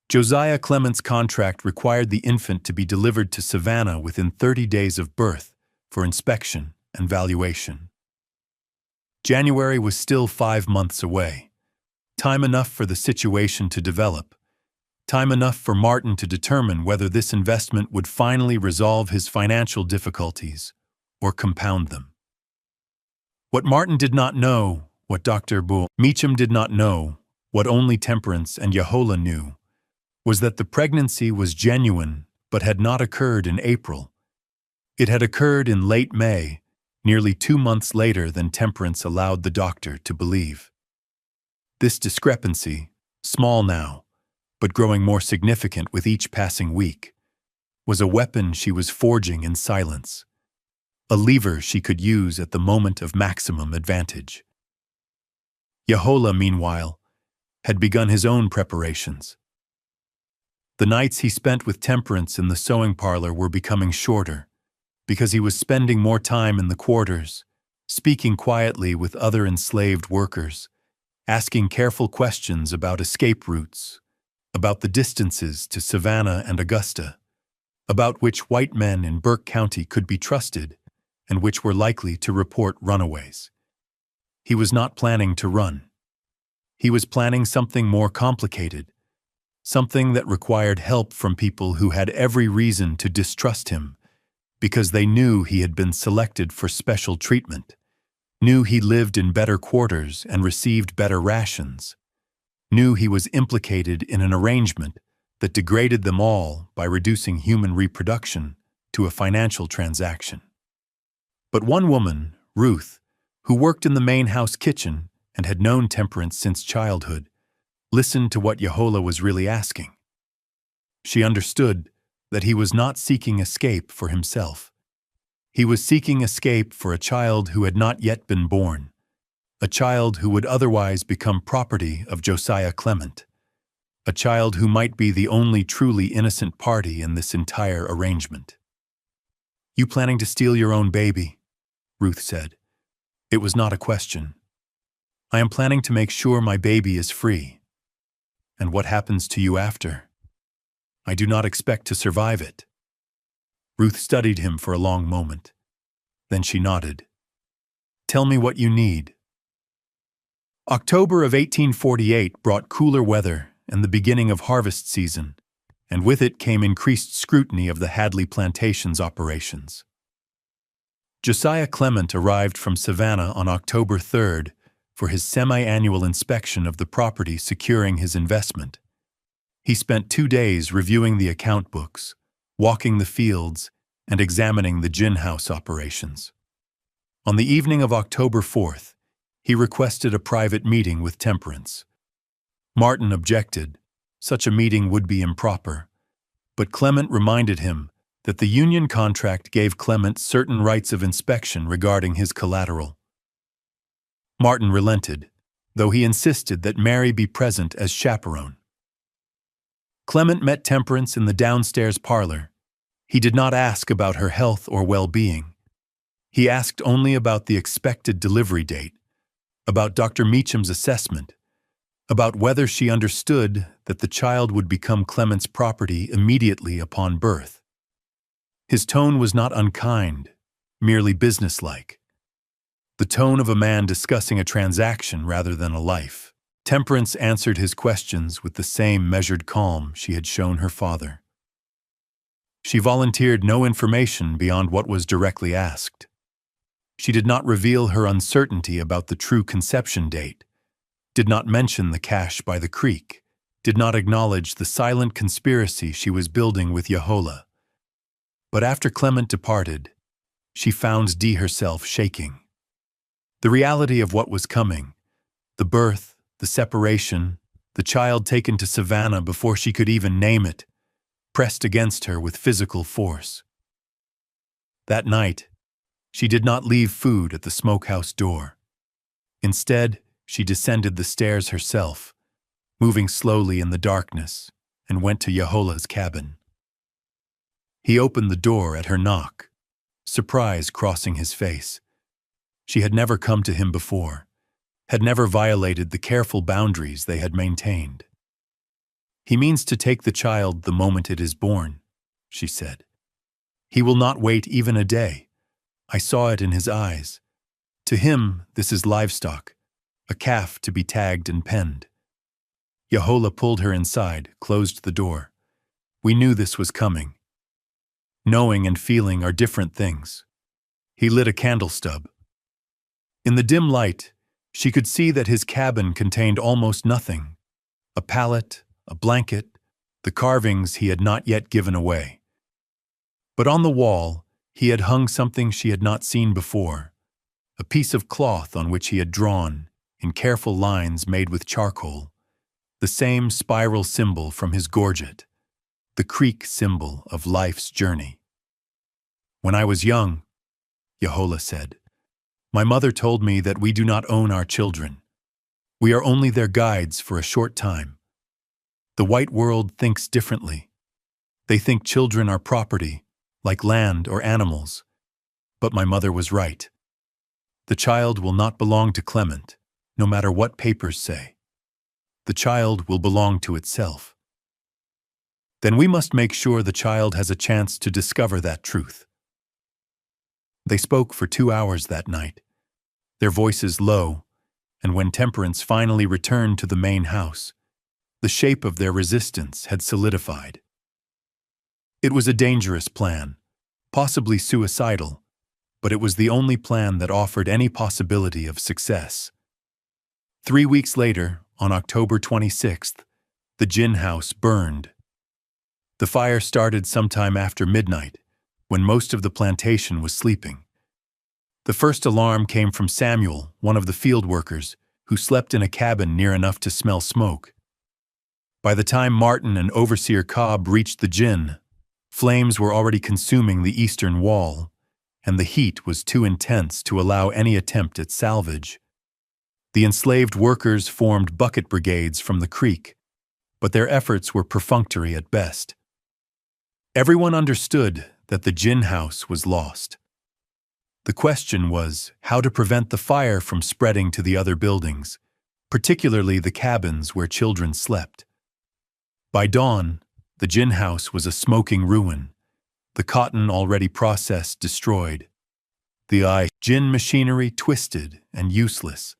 Josiah Clement's contract required the infant to be delivered to Savannah within 30 days of birth for inspection and valuation. January was still 5 months away. Time enough for the situation to develop. Time enough for Martin to determine whether this investment would finally resolve his financial difficulties or compound them. What Martin did not know, what Dr. Meacham did not know, what only Temperance and Yahola knew, was that the pregnancy was genuine but had not occurred in April. It had occurred in late May, nearly 2 months later than Temperance allowed the doctor to believe. This discrepancy, small now, but growing more significant with each passing week, was a weapon she was forging in silence, a lever she could use at the moment of maximum advantage. Yahola, meanwhile, had begun his own preparations. The nights he spent with Temperance in the sewing parlor were becoming shorter, because he was spending more time in the quarters, speaking quietly with other enslaved workers, asking careful questions about escape routes, about the distances to Savannah and Augusta, about which white men in Burke County could be trusted and which were likely to report runaways. He was not planning to run. He was planning something more complicated, something that required help from people who had every reason to distrust him because they knew he had been selected for special treatment, knew he lived in better quarters and received better rations, knew he was implicated in an arrangement that degraded them all by reducing human reproduction to a financial transaction. But one woman, Ruth, who worked in the main house kitchen and had known Temperance since childhood, listened to what Yahola was really asking. She understood that he was not seeking escape for himself. He was seeking escape for a child who had not yet been born, a child who would otherwise become property of Josiah Clement, a child who might be the only truly innocent party in this entire arrangement. "You planning to steal your own baby?" Ruth said. It was not a question. "I am planning to make sure my baby is free. And what happens to you after? I do not expect to survive it." Ruth studied him for a long moment. Then she nodded. "Tell me what you need." October of 1848 brought cooler weather and the beginning of harvest season, and with it came increased scrutiny of the Hadley Plantation's operations. Josiah Clement arrived from Savannah on October 3rd for his semi-annual inspection of the property securing his investment. He spent 2 days reviewing the account books, walking the fields, and examining the gin house operations. On the evening of October 4th, he requested a private meeting with Temperance. Martin objected. Such a meeting would be improper, but Clement reminded him that the union contract gave Clement certain rights of inspection regarding his collateral. Martin relented, though he insisted that Mary be present as chaperone. Clement met Temperance in the downstairs parlor. He did not ask about her health or well-being. He asked only about the expected delivery date, about Dr. Meacham's assessment, about whether she understood that the child would become Clement's property immediately upon birth. His tone was not unkind, merely businesslike. The tone of a man discussing a transaction rather than a life. Temperance answered his questions with the same measured calm she had shown her father. She volunteered no information beyond what was directly asked. She did not reveal her uncertainty about the true conception date, did not mention the cache by the creek, did not acknowledge the silent conspiracy she was building with Yahola. But after Clement departed, she found Dee herself shaking. The reality of what was coming, the birth, the separation, the child taken to Savannah before she could even name it, pressed against her with physical force. That night, she did not leave food at the smokehouse door. Instead, she descended the stairs herself, moving slowly in the darkness, and went to Yahola's cabin. He opened the door at her knock, surprise crossing his face. She had never come to him before, had never violated the careful boundaries they had maintained. "He means to take the child the moment it is born," she said. "He will not wait even a day. I saw it in his eyes. To him, this is livestock, a calf to be tagged and penned." Yahola pulled her inside, closed the door. "We knew this was coming. Knowing and feeling are different things." He lit a candle stub. In the dim light, she could see that his cabin contained almost nothing. A pallet, a blanket, the carvings he had not yet given away. But on the wall, he had hung something she had not seen before, a piece of cloth on which he had drawn, in careful lines made with charcoal, the same spiral symbol from his gorget, the creek symbol of life's journey. "When I was young," Yehola said, "my mother told me that we do not own our children. We are only their guides for a short time. The white world thinks differently. They think children are property, like land or animals. But my mother was right. The child will not belong to Clement, no matter what papers say. The child will belong to itself. Then we must make sure the child has a chance to discover that truth." They spoke for 2 hours that night, their voices low, and when Temperance finally returned to the main house, the shape of their resistance had solidified. It was a dangerous plan, possibly suicidal, but it was the only plan that offered any possibility of success. 3 weeks later, on October 26th, the gin house burned. The fire started sometime after midnight, when most of the plantation was sleeping. The first alarm came from Samuel, one of the field workers, who slept in a cabin near enough to smell smoke. By the time Martin and Overseer Cobb reached the gin, flames were already consuming the eastern wall, and the heat was too intense to allow any attempt at salvage. The enslaved workers formed bucket brigades from the creek, but their efforts were perfunctory at best. Everyone understood that the gin house was lost. The question was how to prevent the fire from spreading to the other buildings, particularly the cabins where children slept. By dawn, the gin house was a smoking ruin, the cotton already processed destroyed, the gin machinery twisted and useless.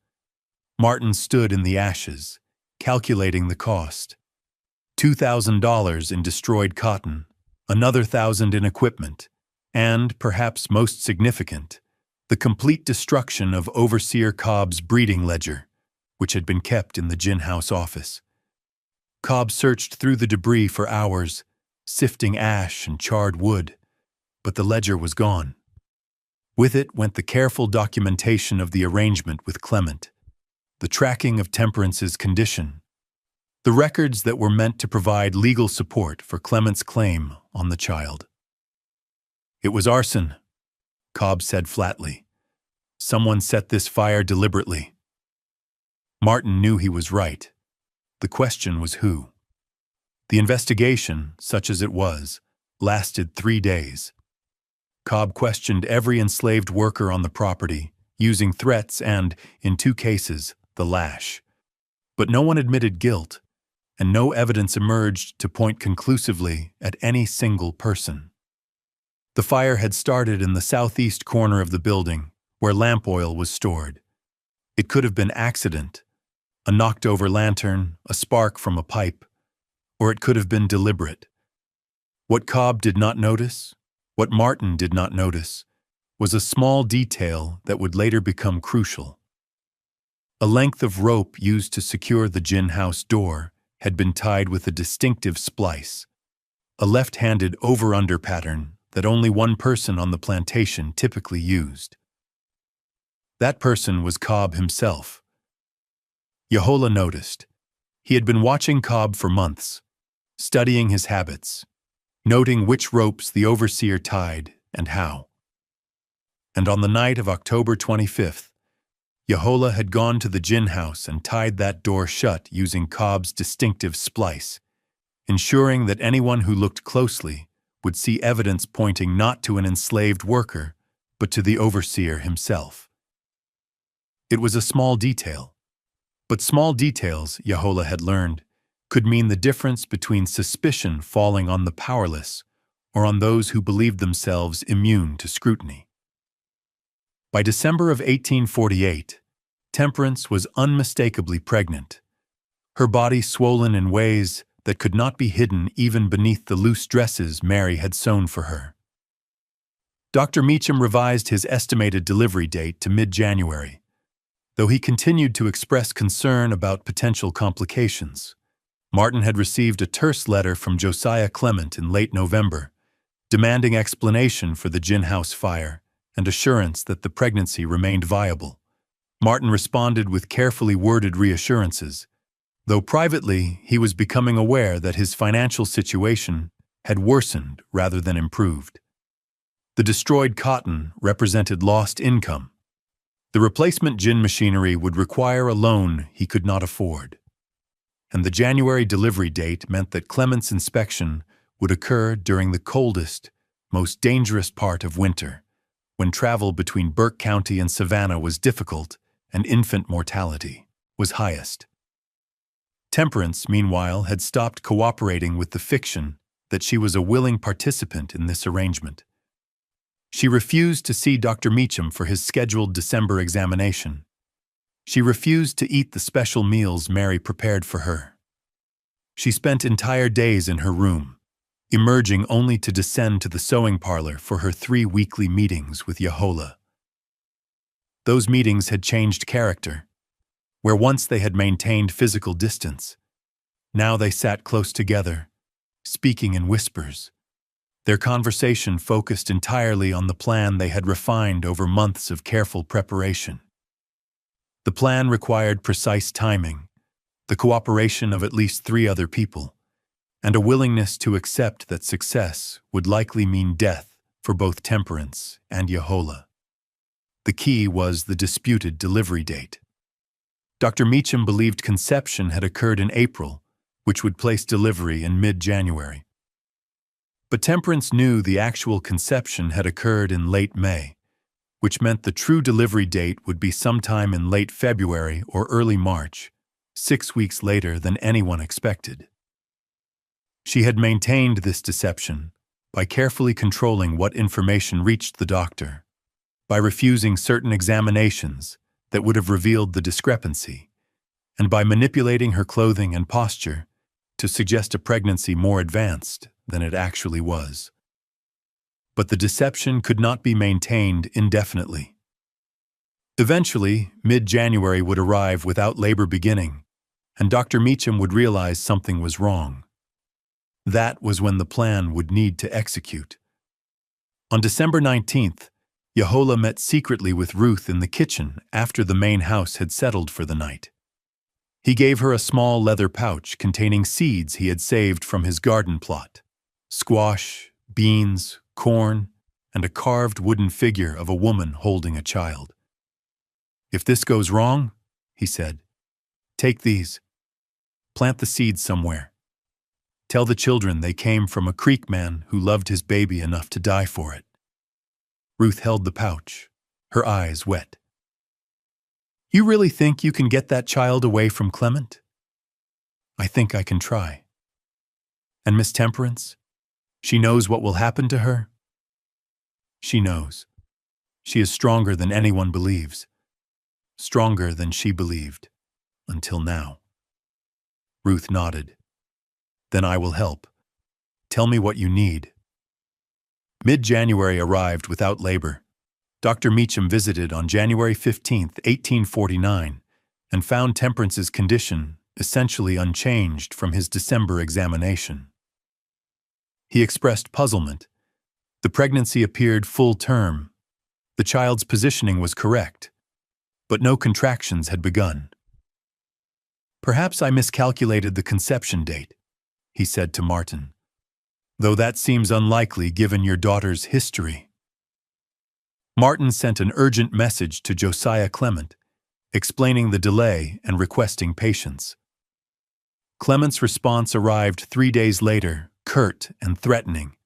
Martin stood in the ashes, calculating the cost. $2,000 in destroyed cotton, another $1,000 in equipment, and, perhaps most significant, the complete destruction of Overseer Cobb's breeding ledger, which had been kept in the gin house office. Cobb searched through the debris for hours, sifting ash and charred wood, but the ledger was gone. With it went the careful documentation of the arrangement with Clement, the tracking of Temperance's condition, the records that were meant to provide legal support for Clement's claim on the child. "It was arson," Cobb said flatly. "Someone set this fire deliberately." Martin knew he was right. The question was who. The investigation, such as it was, lasted 3 days. Cobb questioned every enslaved worker on the property, using threats and, in 2 cases, the lash. But no one admitted guilt, and no evidence emerged to point conclusively at any single person. The fire had started in the southeast corner of the building, where lamp oil was stored. It could have been accident, a knocked-over lantern, a spark from a pipe, or it could have been deliberate. What Cobb did not notice, what Martin did not notice, was a small detail that would later become crucial. A length of rope used to secure the gin house door had been tied with a distinctive splice, a left-handed over-under pattern that only one person on the plantation typically used. That person was Cobb himself. Yehola noticed. He had been watching Cobb for months, studying his habits, noting which ropes the overseer tied and how. And on the night of October 25th, Yehola had gone to the gin house and tied that door shut using Cobb's distinctive splice, ensuring that anyone who looked closely would see evidence pointing not to an enslaved worker, but to the overseer himself. It was a small detail, but small details, Yehola had learned, could mean the difference between suspicion falling on the powerless or on those who believed themselves immune to scrutiny. By December of 1848, Temperance was unmistakably pregnant, her body swollen in ways that could not be hidden even beneath the loose dresses Mary had sewn for her. Dr. Meacham revised his estimated delivery date to mid-January, though he continued to express concern about potential complications. Martin had received a terse letter from Josiah Clement in late November, demanding explanation for the gin house fire and assurance that the pregnancy remained viable. Martin responded with carefully worded reassurances, though privately he was becoming aware that his financial situation had worsened rather than improved. The destroyed cotton represented lost income. The replacement gin machinery would require a loan he could not afford. And the January delivery date meant that Clement's inspection would occur during the coldest, most dangerous part of winter, when travel between Burke County and Savannah was difficult and infant mortality was highest. Temperance, meanwhile, had stopped cooperating with the fiction that she was a willing participant in this arrangement. She refused to see Dr. Meacham for his scheduled December examination. She refused to eat the special meals Mary prepared for her. She spent entire days in her room, emerging only to descend to the sewing parlor for her 3 weekly meetings with Yahola. Those meetings had changed character. Where once they had maintained physical distance, now they sat close together, speaking in whispers. Their conversation focused entirely on the plan they had refined over months of careful preparation. The plan required precise timing, the cooperation of at least 3 other people, and a willingness to accept that success would likely mean death for both Temperance and Yahola. The key was the disputed delivery date. Dr. Meacham believed conception had occurred in April, which would place delivery in mid-January. But Temperance knew the actual conception had occurred in late May, which meant the true delivery date would be sometime in late February or early March, 6 weeks later than anyone expected. She had maintained this deception by carefully controlling what information reached the doctor, by refusing certain examinations that would have revealed the discrepancy, and by manipulating her clothing and posture to suggest a pregnancy more advanced than it actually was. But the deception could not be maintained indefinitely. Eventually, mid-January would arrive without labor beginning, and Dr. Meacham would realize something was wrong. That was when the plan would need to execute. On December 19th, Yahola met secretly with Ruth in the kitchen after the main house had settled for the night. He gave her a small leather pouch containing seeds he had saved from his garden plot: squash, beans, corn, and a carved wooden figure of a woman holding a child. "If this goes wrong," he said, "take these. Plant the seeds somewhere. Tell the children they came from a Creek man who loved his baby enough to die for it." Ruth held the pouch, her eyes wet. "You really think you can get that child away from Clement?" "I think I can try." "And Miss Temperance? She knows what will happen to her?" "She knows. She is stronger than anyone believes. Stronger than she believed, until now." Ruth nodded. "Then I will help. Tell me what you need." Mid-January arrived without labor. Dr. Meacham visited on January 15, 1849, and found Temperance's condition essentially unchanged from his December examination. He expressed puzzlement. The pregnancy appeared full term. The child's positioning was correct, but no contractions had begun. "Perhaps I miscalculated the conception date," he said to Martin, "though that seems unlikely given your daughter's history." Martin sent an urgent message to Josiah Clement, explaining the delay and requesting patience. Clement's response arrived 3 days later, curt and threatening.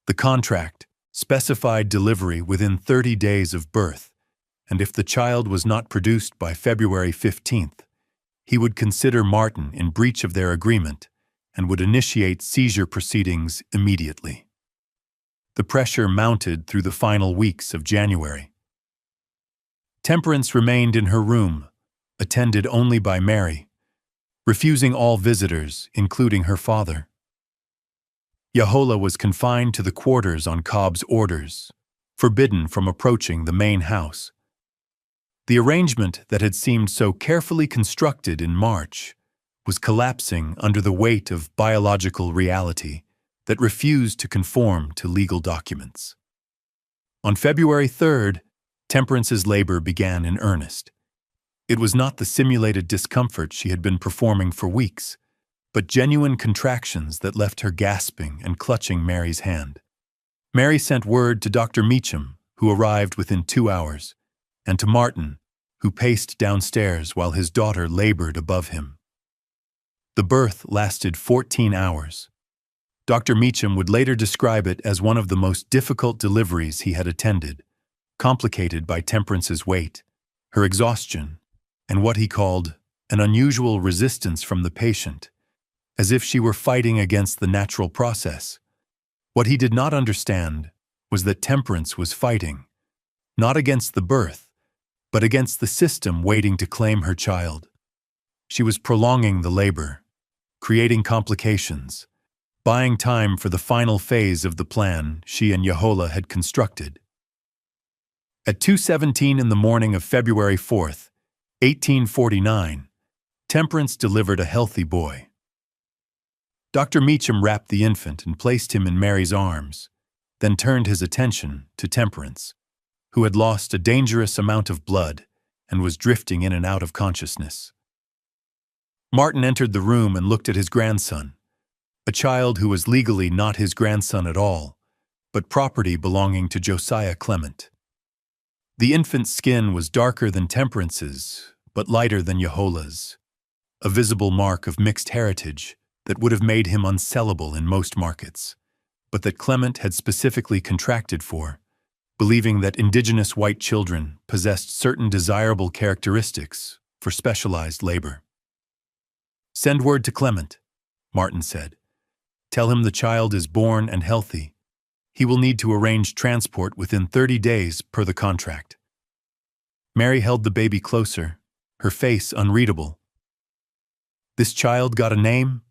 The contract specified delivery within 30 days of birth, and if the child was not produced by February 15th, he would consider Martin in breach of their agreement and would initiate seizure proceedings immediately. The pressure mounted through the final weeks of January. Temperance remained in her room, attended only by Mary, refusing all visitors, including her father. Yahola was confined to the quarters on Cobb's orders, forbidden from approaching the main house. The arrangement that had seemed so carefully constructed in March was collapsing under the weight of biological reality that refused to conform to legal documents. On February 3rd, Temperance's labor began in earnest. It was not the simulated discomfort she had been performing for weeks, but genuine contractions that left her gasping and clutching Mary's hand. Mary sent word to Dr. Meacham, who arrived within 2 hours, and to Martin, who paced downstairs while his daughter labored above him. The birth lasted 14 hours. Dr. Meacham would later describe it as one of the most difficult deliveries he had attended, complicated by Temperance's weight, her exhaustion, and what he called an unusual resistance from the patient, as if she were fighting against the natural process. What he did not understand was that Temperance was fighting, not against the birth, but against the system waiting to claim her child. She was prolonging the labor, creating complications, buying time for the final phase of the plan she and Yehola had constructed. At 2:17 in the morning of February 4th, 1849, Temperance delivered a healthy boy. Dr. Meacham wrapped the infant and placed him in Mary's arms, then turned his attention to Temperance, who had lost a dangerous amount of blood and was drifting in and out of consciousness. Martin entered the room and looked at his grandson, a child who was legally not his grandson at all, but property belonging to Josiah Clement. The infant's skin was darker than Temperance's, but lighter than Yehola's, a visible mark of mixed heritage that would have made him unsellable in most markets, but that Clement had specifically contracted for, believing that indigenous white children possessed certain desirable characteristics for specialized labor. "Send word to Clement," Martin said. "Tell him the child is born and healthy. He will need to arrange transport within 30 days per the contract." Mary held the baby closer, her face unreadable. "This child got a name?"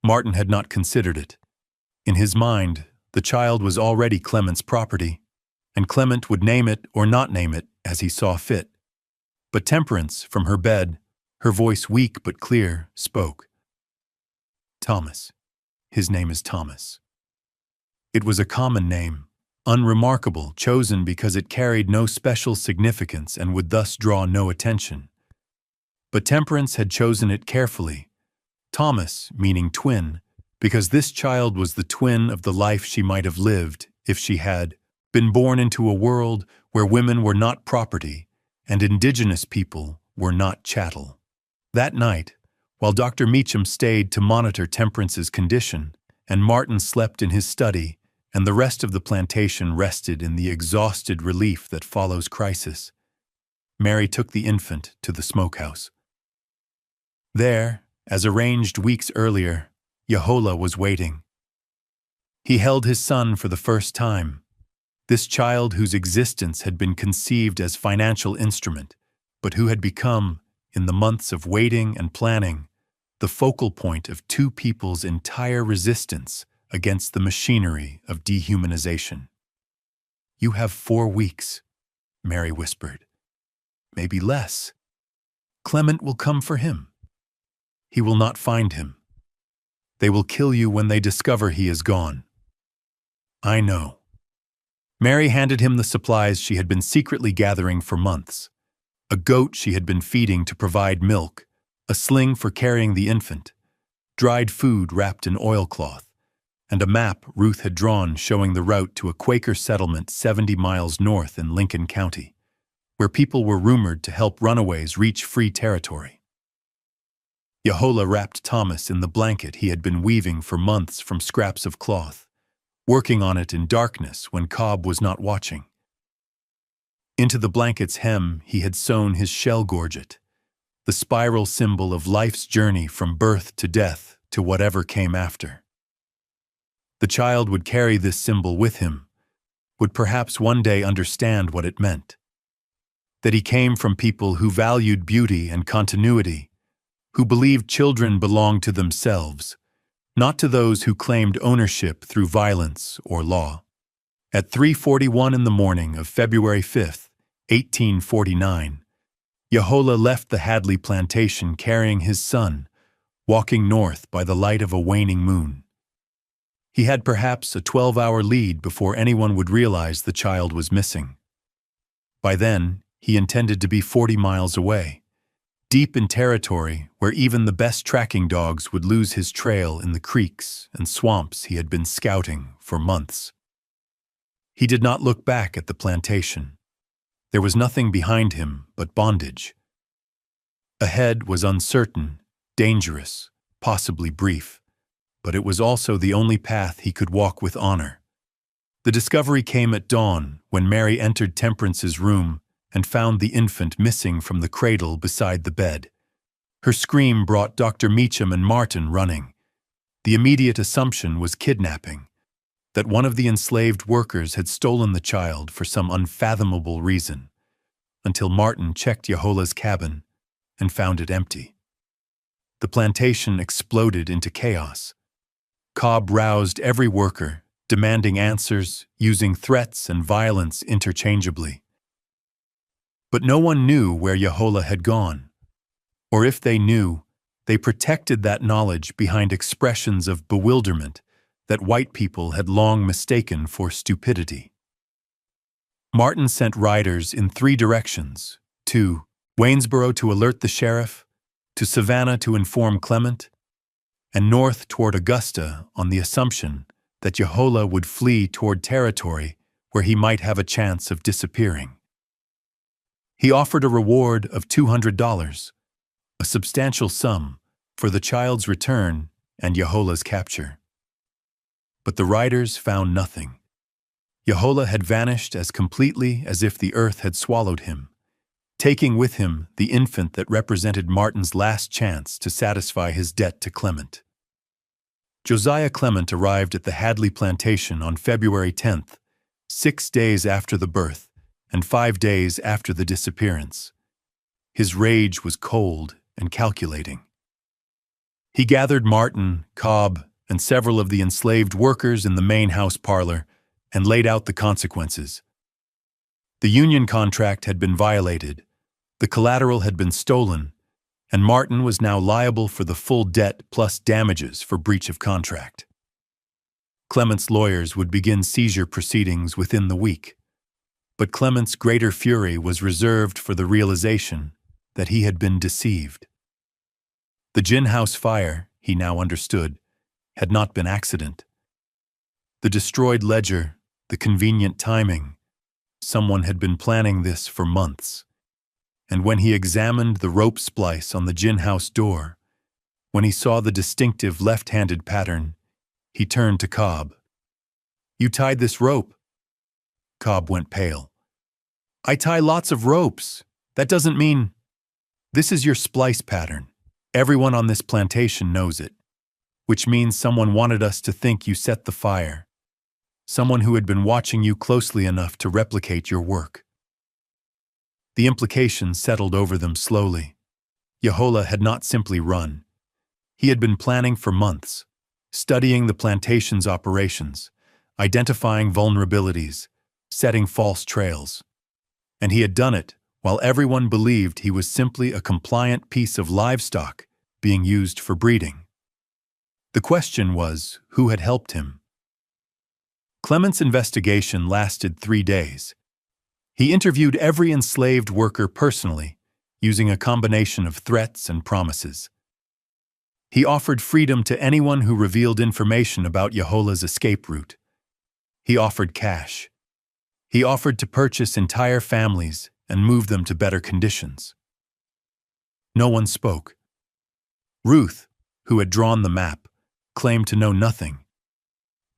Martin had not considered it. In his mind, the child was already Clement's property, and Clement would name it or not name it as he saw fit. But Temperance, from her bed, her voice weak but clear, spoke. "Thomas. His name is Thomas." It was a common name, unremarkable, chosen because it carried no special significance and would thus draw no attention. But Temperance had chosen it carefully, Thomas meaning twin, because this child was the twin of the life she might have lived if she had been born into a world where women were not property and indigenous people were not chattel. That night, while Dr. Meacham stayed to monitor Temperance's condition, and Martin slept in his study, and the rest of the plantation rested in the exhausted relief that follows crisis, Mary took the infant to the smokehouse. There, as arranged weeks earlier, Yehola was waiting. He held his son for the first time, this child whose existence had been conceived as financial instrument, but who had become, in the months of waiting and planning, the focal point of two people's entire resistance against the machinery of dehumanization. "You have 4 weeks," Mary whispered. "Maybe less. Clement will come for him. He will not find him. They will kill you when they discover he is gone." "I know." Mary handed him the supplies she had been secretly gathering for months. A goat she had been feeding to provide milk, a sling for carrying the infant, dried food wrapped in oilcloth, and a map Ruth had drawn showing the route to a Quaker settlement 70 miles north in Lincoln County, where people were rumored to help runaways reach free territory. Yehola wrapped Thomas in the blanket he had been weaving for months from scraps of cloth, working on it in darkness when Cobb was not watching. Into the blanket's hem he had sewn his shell gorget, the spiral symbol of life's journey from birth to death to whatever came after. The child would carry this symbol with him, would perhaps one day understand what it meant. That he came from people who valued beauty and continuity, who believed children belonged to themselves, not to those who claimed ownership through violence or law. At 3:41 in the morning of February 5th, 1849, Yehola left the Hadley plantation carrying his son, walking north by the light of a waning moon. He had perhaps a 12-hour lead before anyone would realize the child was missing. By then, he intended to be 40 miles away, deep in territory where even the best tracking dogs would lose his trail in the creeks and swamps he had been scouting for months. He did not look back at the plantation. There was nothing behind him but bondage. Ahead was uncertain, dangerous, possibly brief, but it was also the only path he could walk with honor. The discovery came at dawn when Mary entered Temperance's room and found the infant missing from the cradle beside the bed. Her scream brought Dr. Meacham and Martin running. The immediate assumption was kidnapping, that one of the enslaved workers had stolen the child for some unfathomable reason, until Martin checked Yahola's cabin and found it empty. The plantation exploded into chaos. Cobb roused every worker, demanding answers, using threats and violence interchangeably. But no one knew where Yahola had gone. Or if they knew, they protected that knowledge behind expressions of bewilderment that white people had long mistaken for stupidity. Martin sent riders in 3 directions: to Waynesboro to alert the sheriff, to Savannah to inform Clement, and north toward Augusta on the assumption that Yahola would flee toward territory where he might have a chance of disappearing. He offered a reward of $200, a substantial sum, for the child's return and Yahola's capture. But the riders found nothing. Yahola had vanished as completely as if the earth had swallowed him, taking with him the infant that represented Martin's last chance to satisfy his debt to Clement. Josiah Clement arrived at the Hadley plantation on February 10th, 6 days after the birth and 5 days after the disappearance. His rage was cold and calculating. He gathered Martin, Cobb, and several of the enslaved workers in the main house parlor and laid out the consequences. The union contract had been violated, the collateral had been stolen, and Martin was now liable for the full debt plus damages for breach of contract. Clement's lawyers would begin seizure proceedings within the week, but Clement's greater fury was reserved for the realization that he had been deceived. The gin house fire, he now understood, had not been accident. The destroyed ledger, the convenient timing, someone had been planning this for months. And when he examined the rope splice on the gin house door, when he saw the distinctive left-handed pattern, he turned to Cobb. "You tied this rope?" Cobb went pale. "I tie lots of ropes. That doesn't mean—" "This is your splice pattern. Everyone on this plantation knows it, which means someone wanted us to think you set the fire. Someone who had been watching you closely enough to replicate your work." The implications settled over them slowly. Yahola had not simply run. He had been planning for months, studying the plantation's operations, identifying vulnerabilities, setting false trails. And he had done it while everyone believed he was simply a compliant piece of livestock being used for breeding. The question was, who had helped him? Clement's investigation lasted 3 days. He interviewed every enslaved worker personally, using a combination of threats and promises. He offered freedom to anyone who revealed information about Yahola's escape route. He offered cash. He offered to purchase entire families and move them to better conditions. No one spoke. Ruth, who had drawn the map, claimed to know nothing.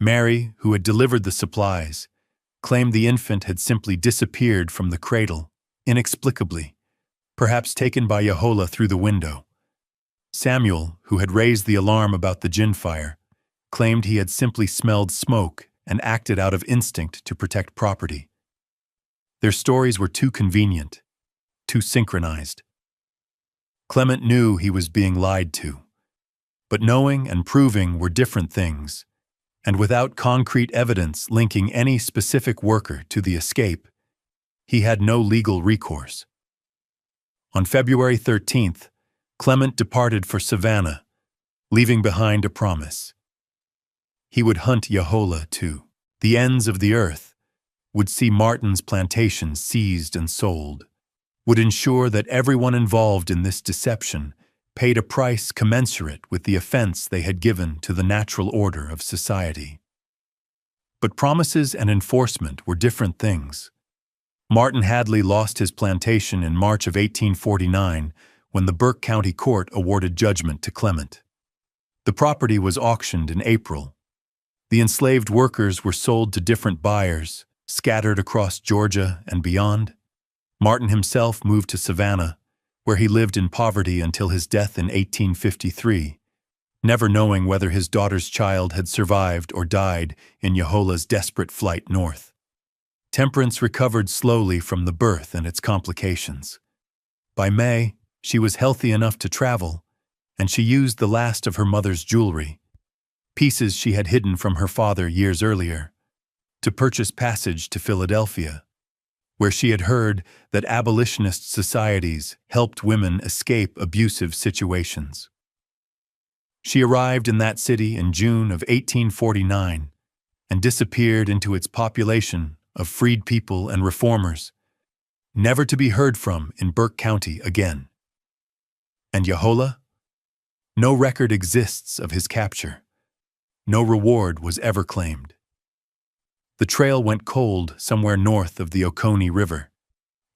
Mary, who had delivered the supplies, claimed the infant had simply disappeared from the cradle, inexplicably, perhaps taken by Yahola through the window. Samuel, who had raised the alarm about the gin fire, claimed he had simply smelled smoke and acted out of instinct to protect property. Their stories were too convenient, too synchronized. Clement knew he was being lied to, but knowing and proving were different things, and without concrete evidence linking any specific worker to the escape, he had no legal recourse. On February 13th, Clement departed for Savannah, leaving behind a promise. He would hunt Yahola to the ends of the earth, would see Martin's plantation seized and sold, would ensure that everyone involved in this deception paid a price commensurate with the offense they had given to the natural order of society. But promises and enforcement were different things. Martin Hadley lost his plantation in March of 1849 when the Burke County Court awarded judgment to Clement. The property was auctioned in April. The enslaved workers were sold to different buyers, scattered across Georgia and beyond. Martin himself moved to Savannah, where he lived in poverty until his death in 1853, never knowing whether his daughter's child had survived or died in Yahola's desperate flight north. Temperance recovered slowly from the birth and its complications. By May, she was healthy enough to travel, and she used the last of her mother's jewelry, pieces she had hidden from her father years earlier, to purchase passage to Philadelphia, where she had heard that abolitionist societies helped women escape abusive situations. She arrived in that city in June of 1849 and disappeared into its population of freed people and reformers, never to be heard from in Burke County again. And Yahola? No record exists of his capture. No reward was ever claimed. The trail went cold somewhere north of the Oconee River,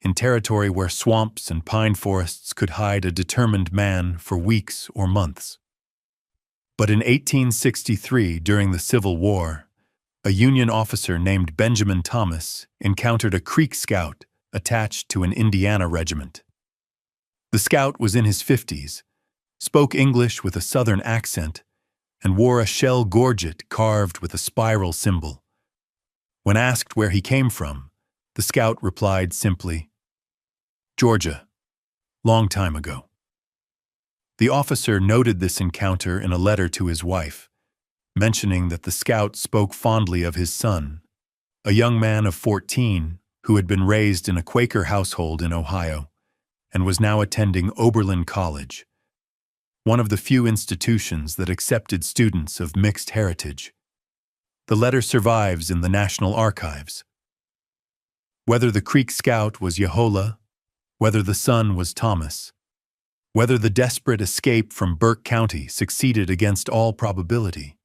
in territory where swamps and pine forests could hide a determined man for weeks or months. But in 1863, during the Civil War, a Union officer named Benjamin Thomas encountered a Creek scout attached to an Indiana regiment. The scout was in his 50s, spoke English with a Southern accent, and wore a shell gorget carved with a spiral symbol. When asked where he came from, the scout replied simply, "Georgia, long time ago." The officer noted this encounter in a letter to his wife, mentioning that the scout spoke fondly of his son, a young man of 14 who had been raised in a Quaker household in Ohio and was now attending Oberlin College, one of the few institutions that accepted students of mixed heritage. The letter survives in the National Archives. Whether the Creek scout was Yahola, whether the son was Thomas, whether the desperate escape from Burke County succeeded against all probability,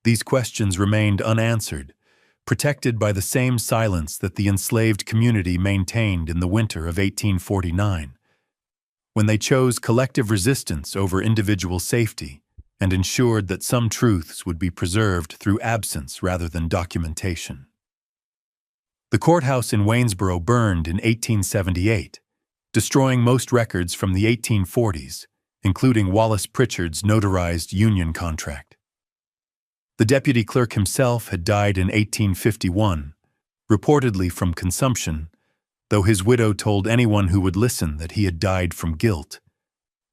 these questions remained unanswered, protected by the same silence that the enslaved community maintained in the winter of 1849, when they chose collective resistance over individual safety and ensured that some truths would be preserved through absence rather than documentation. The courthouse in Waynesboro burned in 1878, destroying most records from the 1840s, including Wallace Pritchard's notarized Union contract. The deputy clerk himself had died in 1851, reportedly from consumption, though his widow told anyone who would listen that he had died from guilt,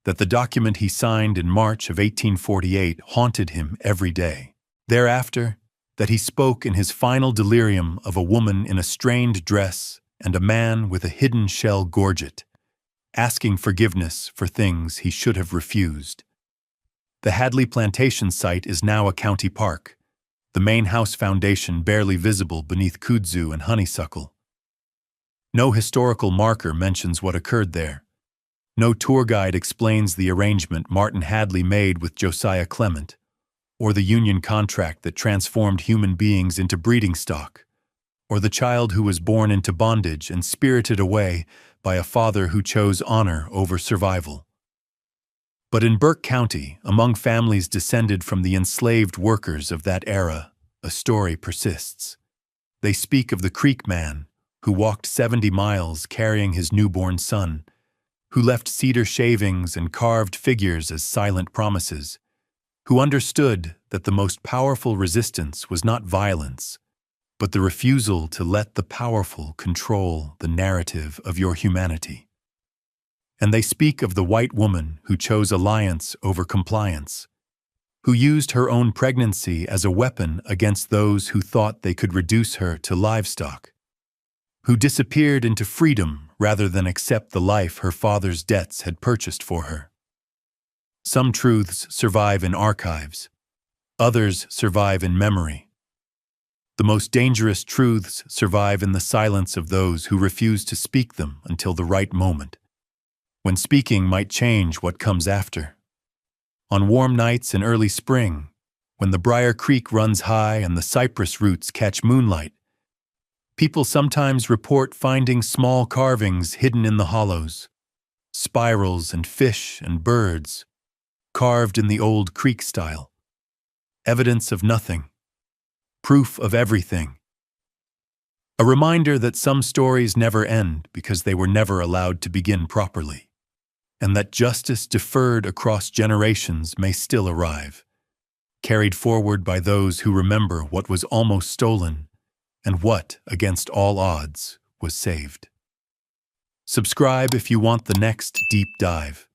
that the document he signed in March of 1848 haunted him every day. Thereafter, that he spoke in his final delirium of a woman in a strained dress and a man with a hidden shell gorget, asking forgiveness for things he should have refused. The Hadley Plantation site is now a county park, the main house foundation barely visible beneath kudzu and honeysuckle. No historical marker mentions what occurred there. No tour guide explains the arrangement Martin Hadley made with Josiah Clement, or the Union contract that transformed human beings into breeding stock, or the child who was born into bondage and spirited away by a father who chose honor over survival. But in Burke County, among families descended from the enslaved workers of that era, a story persists. They speak of the Creek man, who walked 70 miles carrying his newborn son, who left cedar shavings and carved figures as silent promises, who understood that the most powerful resistance was not violence, but the refusal to let the powerful control the narrative of your humanity. And they speak of the white woman who chose alliance over compliance, who used her own pregnancy as a weapon against those who thought they could reduce her to livestock, who disappeared into freedom rather than accept the life her father's debts had purchased for her. Some truths survive in archives, Others survive in memory. The most dangerous truths survive in the silence of those who refuse to speak them until the right moment, when speaking might change what comes after. On warm nights in early spring, when the Briar Creek runs high and the cypress roots catch moonlight, people sometimes report finding small carvings hidden in the hollows, spirals and fish and birds, carved in the old creek style. Evidence of nothing, proof of everything. A reminder that some stories never end because they were never allowed to begin properly, and that justice deferred across generations may still arrive, carried forward by those who remember what was almost stolen and what, against all odds, was saved. Subscribe if you want the next deep dive.